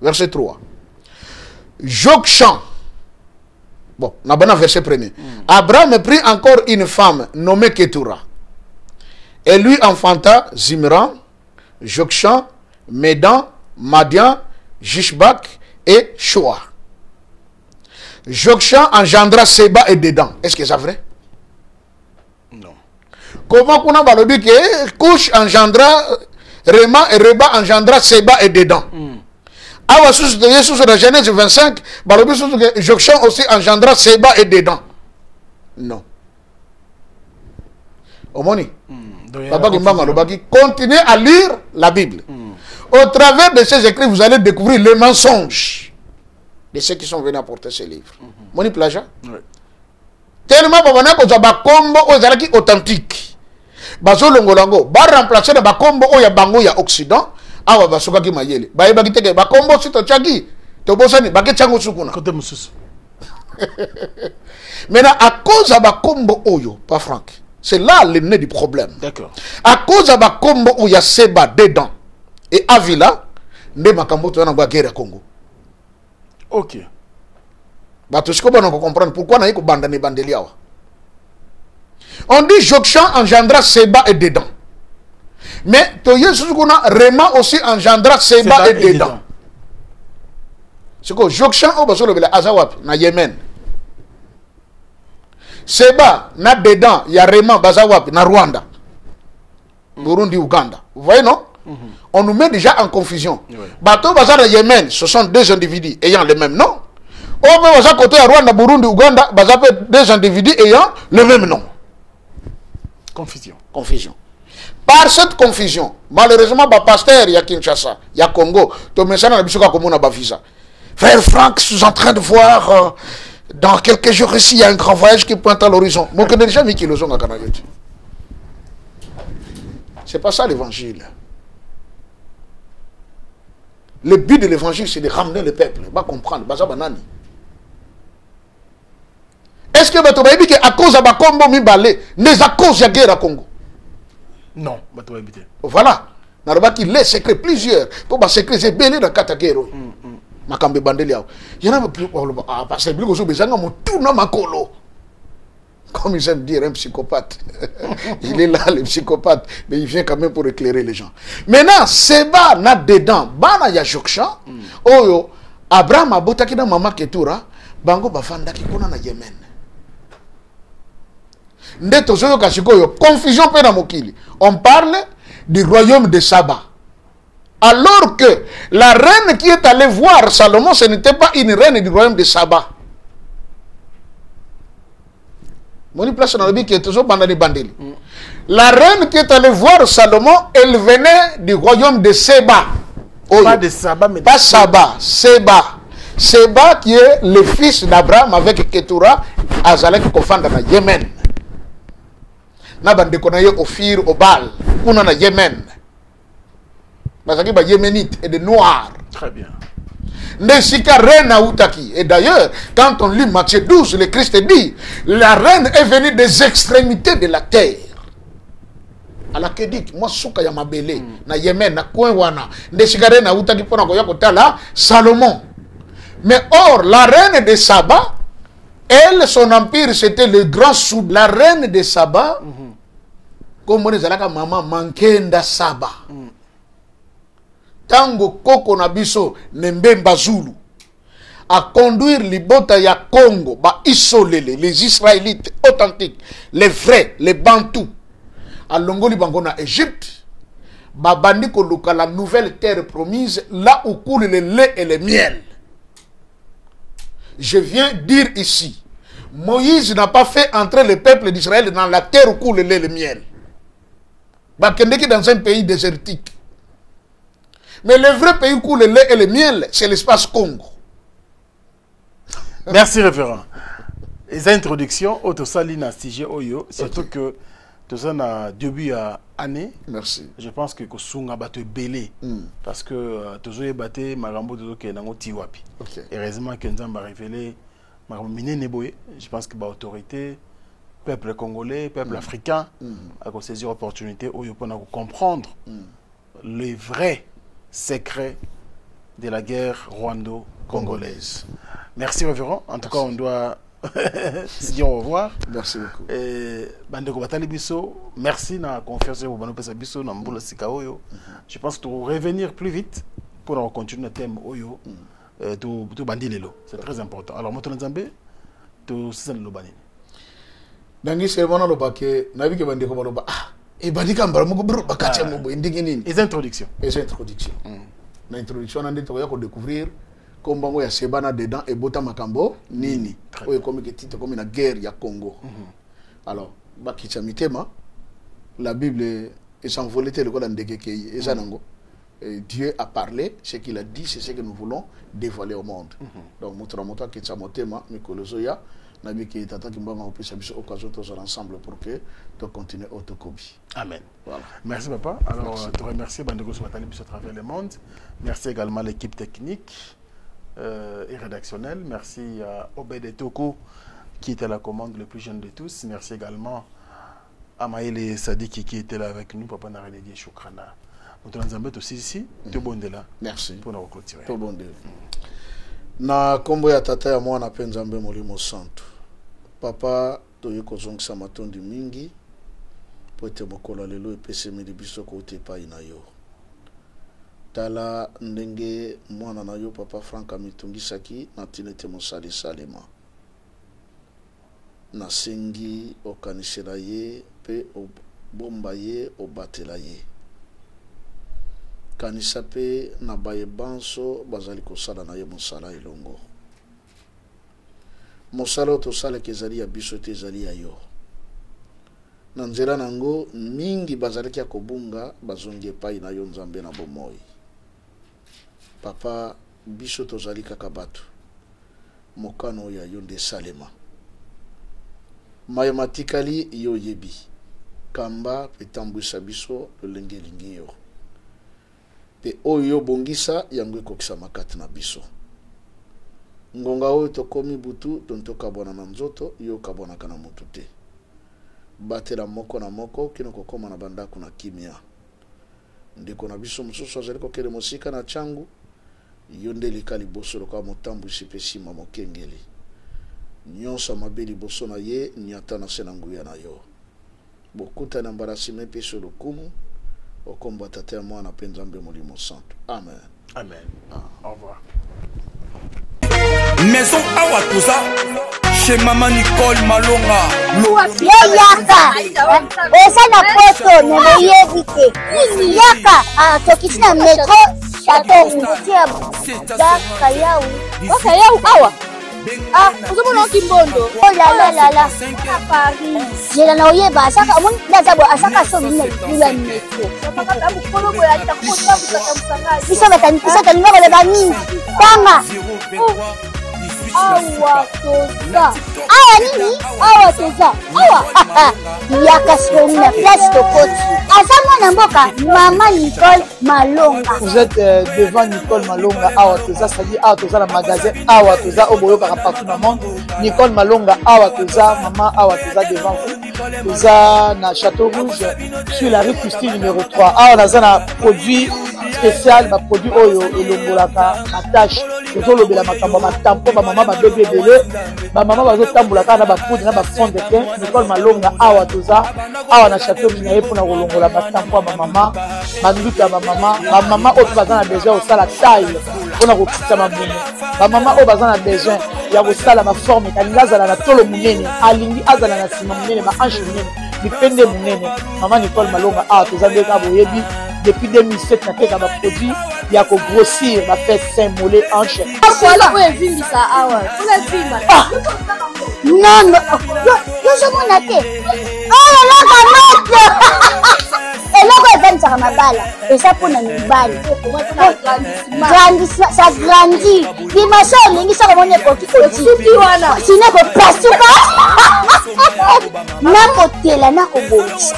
Speaker 1: verset 3. Jokshan. Bon, on a bien verset premier. Abraham prit encore une femme nommée Ketura. Et lui enfanta Zimran, Jokshan, Médan, Madian, Jishbak et Shoa. Jokshan engendra Seba et Dédan. Est-ce que c'est vrai? Non. Comment qu'on a dit que Couche engendra Réma et Reba engendra Seba et Dédan? Awa sous de Jésus dans Genèse 25, balobi sous que Jokshan aussi engendra Seba et Dédan. Non. Omoni. Continuez à lire la Bible. Au travers de ces écrits, vous allez découvrir les mensonges de ceux qui sont venus apporter ces livres. Moni plaja. Oui. Tellement que vous avez combo authentique. bazolongolango ba remplacer na bakombo oya bango ya Occident awa basoka ki mayele ba yeba kiteke bakombo sito chaki to bosani bake chango sukuna
Speaker 6: côté mususu.
Speaker 1: Maintenant à cause de bakombo oyo pas Franck, c'est là le nez du problème.
Speaker 6: D'accord.
Speaker 1: À cause de bakombo où il y a Seba dedans et Avila ne makambo to na guerre à Congo.
Speaker 6: OK.
Speaker 1: Bah tout ce qu'on peut comprendre pourquoi na yiko bandane bandeliawa. On dit Jokshan engendra Seba et dedans. Mais Toye Sukuna Rema aussi engendra Seba et dedans. C'est quoi Jokshan au baso le Azawap na Yémen. Seba na dedans, il y a Rema Bazawap na Rwanda. Burundi, Ouganda. Vous voyez non? On nous met déjà en confusion. Bateau Bazar Yémen, ce sont deux individus ayant le même nom. Au même côté à Rwanda, Burundi, Ouganda, Bazar deux individus ayant le même nom.
Speaker 6: Confusion.
Speaker 1: Confusion. Par cette confusion, malheureusement, le pasteur, il y a Kinshasa, il y a Congo, tout le monde a visa. Frère Franck, je suis en train de voir, dans quelques jours ici, il y a un grand voyage qui pointe à l'horizon. Mon que déjà mis qui le sont à Canada. C'est pas ça l'évangile. Le but de l'évangile, c'est de ramener le peuple. Pas comprendre. Est-ce que vous avez dit qu'à cause de Bakombo Mibale, n'est à cause de la guerre à Congo?
Speaker 6: Non,
Speaker 1: voilà. Il y a secret plusieurs. Pour que secret c'est belé dans la guerre. Makambe Bandelia. Il y en a plus. Parce que vous avez tout dans ma colo. Comme ils aiment dire, un psychopathe. Il est là, le psychopathe. Mais il vient quand même pour éclairer les gens. Maintenant, Seba n'a dedans. Bana ya Jokshan. Oyo. Abraham abotaki na mama Ketura. Bango bafanda ki kona na Yemen. Confusion pe na mokili. On parle du royaume de Saba. Alors que la reine qui est allée voir Salomon, ce n'était pas une reine du royaume de Saba. La reine qui est allée voir Salomon, elle venait du royaume de Seba.
Speaker 6: Pas de Saba, mais
Speaker 1: pas Saba, Seba. Seba qui est le fils d'Abraham avec Ketura, Azalek Kofanda na Yémen. Na bande konaye Ophir Obal, kuna na Yémen. Basaki ba Yéménite et des Noirs.
Speaker 6: Très bien.
Speaker 1: Nesika reine Outaki. Et d'ailleurs, quand on lit Matthieu 12, le Christ dit, la reine est venue des extrémités de la terre. Alors que dit, moi souka ya mabele na Yémen na Kouenwana, Nesika reine Outaki pona koya kotala Salomon. Mais or, la reine de Saba, elle, son empire, c'était le grand sou. La reine de Saba, comme on dit, maman Mankenda Saba. Tango Koko Nabiso, Nembemba Zulu, à conduire les bota ya Congo, ba isolé les Israélites authentiques, les vrais, les Bantous, à Longoli Bangona, Égypte, ba bandiko luka la nouvelle terre promise, là où coule le lait et le miel. Je viens dire ici, Moïse n'a pas fait entrer le peuple d'Israël dans la terre où coule le lait et le miel. Bakendeki dans un pays désertique. Mais le vrai pays où coule le lait et le miel, c'est l'espace Congo.
Speaker 6: Merci, référent. Les introductions, Autosalina Stige Oyo, surtout que tout ça na début à année.
Speaker 1: Merci.
Speaker 6: Je pense que Kosunga va te belé parce que toujours est batté Marambo de Zoké Nango Tiwapi. Heureusement que nous avons révélé Marambo Miné Neboye. Je pense que l'autorité, peuple congolais, peuple africain, a saisi l'opportunité pour comprendre les vrais secrets de la guerre rwando-congolaise. Merci, révérend. En tout cas, on doit se dire au revoir.
Speaker 1: Merci beaucoup.
Speaker 6: Bandeko Batali Bisso, merci na confiance au Bano Pesa Bisso na Mbula Sika Oyo. Je pense que tu vas revenir plus vite pour continuer le thème Oyo. Tu bandi lelo. C'est très important. Alors, moi, tu Nzambe, tu sais le bani.
Speaker 1: Dangi seulement le baquet, navi que bandeko baloba. Ah, et bandika mbaramugo bro bakatia mobo indingini.
Speaker 6: Les introductions.
Speaker 1: Les introductions. L'introduction on a dit tu vas découvrir comme bango ya Sebana dedans et Bota Makambo nini. Oyo comme que titre comme une guerre ya Congo. Alors, bakitia mitema la Bible est sans volonté le quoi ndekekei ezanango. Dieu a parlé, ce qu'il a dit, c'est ce que nous voulons dévoiler au monde. Donc, Moutra Moutra Kitsa Motema, Mikolozoya, Nabiki Tata Kimbanga au plus occasion tous ensemble pour que tu continues autocopie.
Speaker 6: Amen.
Speaker 1: Voilà.
Speaker 6: Merci papa. Alors te remercier Bandego Soumatali à travers le monde. Merci également à l'équipe technique et rédactionnelle. Merci à Obed Toko qui était à la commande le plus jeune de tous. Merci également à Maël Sadiki qui était là avec nous. Papa n'a relégué Chokrana. Nous avons aussi ici. Tout bon de là.
Speaker 1: Merci.
Speaker 6: Pour nous clôturer.
Speaker 1: Tout bon de. Na kombo ya tata ya mwana pe Nzambe Molimo Santo. Papa toye kozongisa matondi mingi po ete mokolo lelo epesemeli biso kote epai na yo. Tala ndenge mwana na yo papa Frank amitungisaki na ntina ete mosali salema. Nasengi okanisela ye pe obomba ye obatela ye. Kanisa pe na baye banso bazali kosala na ye mosala elongo. Mosala otosala kezali ya biso te ezali ya yo. Na nzela nango mingi bazali kia kobunga bazongi epai na yo Nzambe na bomoi. Papa biso tozali kaka bato. Mokano ya yo nde salema. Mayematikali yo yebi. Kamba pe tambwisa biso lolenge lingi yo. Pe oyo bongisa yango ekokisa makati na biso. Ngonga oyo tokomi butu tontoka bona na nzoto yo kabona kana mutu te. Batela moko na moko kino kokoma na bandako na kimia. Ndeko na biso mususu azali kokele mosika na changu yo nde likali boso loka motambu sipesima mokengeli. Nyonso mabeli boso na ye nyata na senanguya na yo. Bokuta na mbarasime peso lokumu okomba tata ya mwana pe Nzambe Molimo Santo. Amen.
Speaker 6: Amen. Au revoir.
Speaker 3: Maison Awatusa chez Maman Nicole Malonga.
Speaker 4: Yaka esa na poto nemoyebite yaka tokisina metro chateau ngutia daka yau awa uzomona kimbondo la Paris jela na oyeba asaka amoni ndazabo asaka so mina lula metro bisa talinga bale banini tanga awa toza awa nini awa toza awa yaka sikomi na place tokoti aza mwana mboka Maman Nicole Malonga.
Speaker 5: Vous êtes devant Nicole Malonga awa toza, c'est-à-dire awa toza na magasin awa toza oboyoka partout dans le monde. Nicole Malonga awa toza, maman awa toza devant vous. Toza na Château Rouge sur la rue Custine numéro 3. Awa naza na produit spécial, ba produit oyo elongolaka na tâche. Tozolobela makambo matampo ba mama ba bébé belé, ba mama bazotambolaka na ba poudre na ba fond de teint. Nicole Malonga awa toza awa na Château Rouge na ye pona kolongola batampo ba mama, banduka ba mama oyo baza na besoin osala taille pona kokitisa mabumu. Ba mama oyo baza na besoin ya kosala ba forme kalingi azala na tolo munene, alingi azala na sima munene, ba hanche munene, bipende munene. Maman Nicole Malonga awa toza ndeka boyebi depuis 2007 na teka ba produit ya ko grossir ba fait sein mollet hanche.
Speaker 4: Voilà oyo evimbisa awa. Non, yo somona te. Oh la eloko evanisaka mabala eza mpona mibali ça grandit dimension olingi soko moni ekoki kosuki wana sino ekopasuka nakotela nakobongisa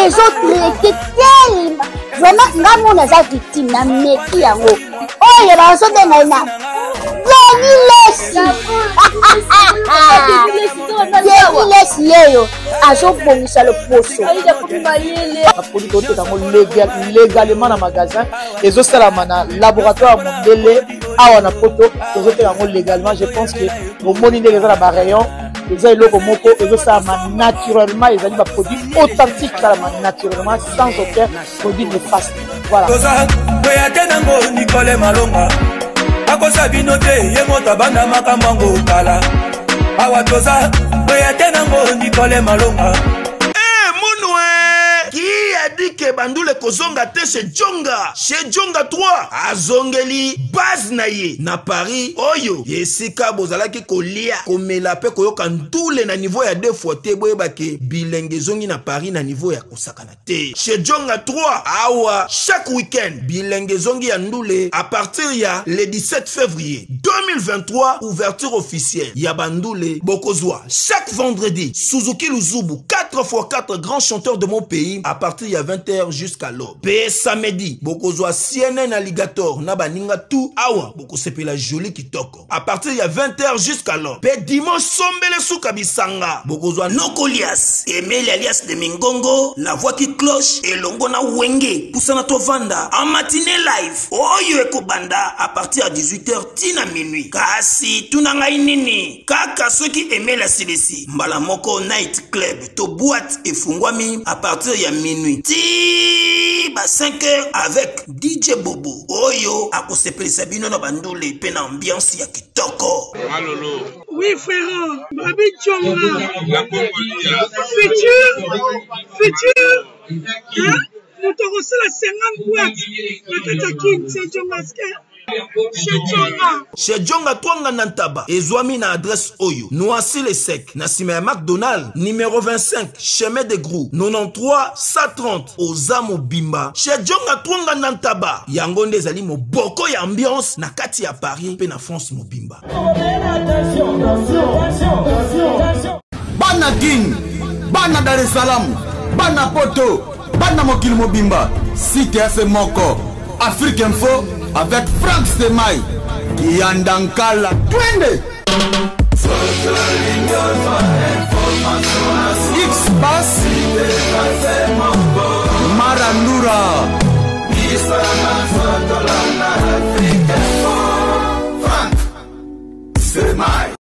Speaker 4: ezotraite telema vraiment nga mona aza victime na meki yango oyo bazobenga na Lesi yeyo azobongisa loposo apoli toteka ngo légalement na magasin ezosalama na laboratoire mondele awa na poto tozoteka ngo légalement. Je pense que omoni ndenge eza na barayon eza eloko moko ezosalama naturellement, ezali baproduit authentique salama naturellement sans aucun produit néfaste. Voilà.
Speaker 3: Nicole Malonga akosa bino te ye moto abanda makambo yango kala awa toza oya te nango Nicole Malonga.
Speaker 2: Mounoué, qui a dit ke bandule kozonga te chez Djonga. Chez Djonga 3 azongeli base na ye na Paris oyo yesika bozalaki kolia komela pe koyoka ndule na niveau ya 2 fois te boyebake bilenge zongi na Paris na niveau ya kosakana te. Chez Djonga 3 awa chaque week-end bilenge zongi ya ndule à partir ya le 17 février 2023 ouverture officielle ya bandule bokozwa chaque vendredi Suzuki Luzubu 4x4 grands chanteurs de mon pays à partir ya 20h jusqu'à l'aube. Pe samedi bokozwa CNN Alligator na baninga tout awa bokosepela joli kitoko à partir ya 20h jusqu'à l'aube. Pe dimanche sombele suka bisanga bokozwa Nokolias Emile alias de Mingongo la voix qui cloche elongo na wenge pusana tovanda en matinée live oyo ekobanda à partir à 18h tina minuit. Kasi tunanga nini kaka soki Emile la silesi mbala moko night club to boîte efungwami à partir ya minuit ti ba 5h avec DJ Bobo oyo akosepelisa bino na bandule pe na ambiance ya kitoko.
Speaker 7: Malolo. Oui frère, Babi Djonga. Futur. Hein? Nous te reçons la 50 boîtes. La Katakin, c'est Djonga.
Speaker 2: Chez Djonga Twanga Nantaba ezwami na adresse oyo Noisy le Sec na sima ya McDonald numéro 25 chemin de Grou 93 130 Ozamo Bimba. Chez Djonga Twanga Nantaba yango nde ezali moboko ya ambiance na kati ya Paris pe na France mobimba.
Speaker 8: Bana King, Bana Dar es Salaam, Bana Poto, Bana Mokili Mobimba, Cité FM Moko, Afrique Info avec Frank Stemai, Kiandankala, Twende X-Bass, Marandura, Frank Stemai.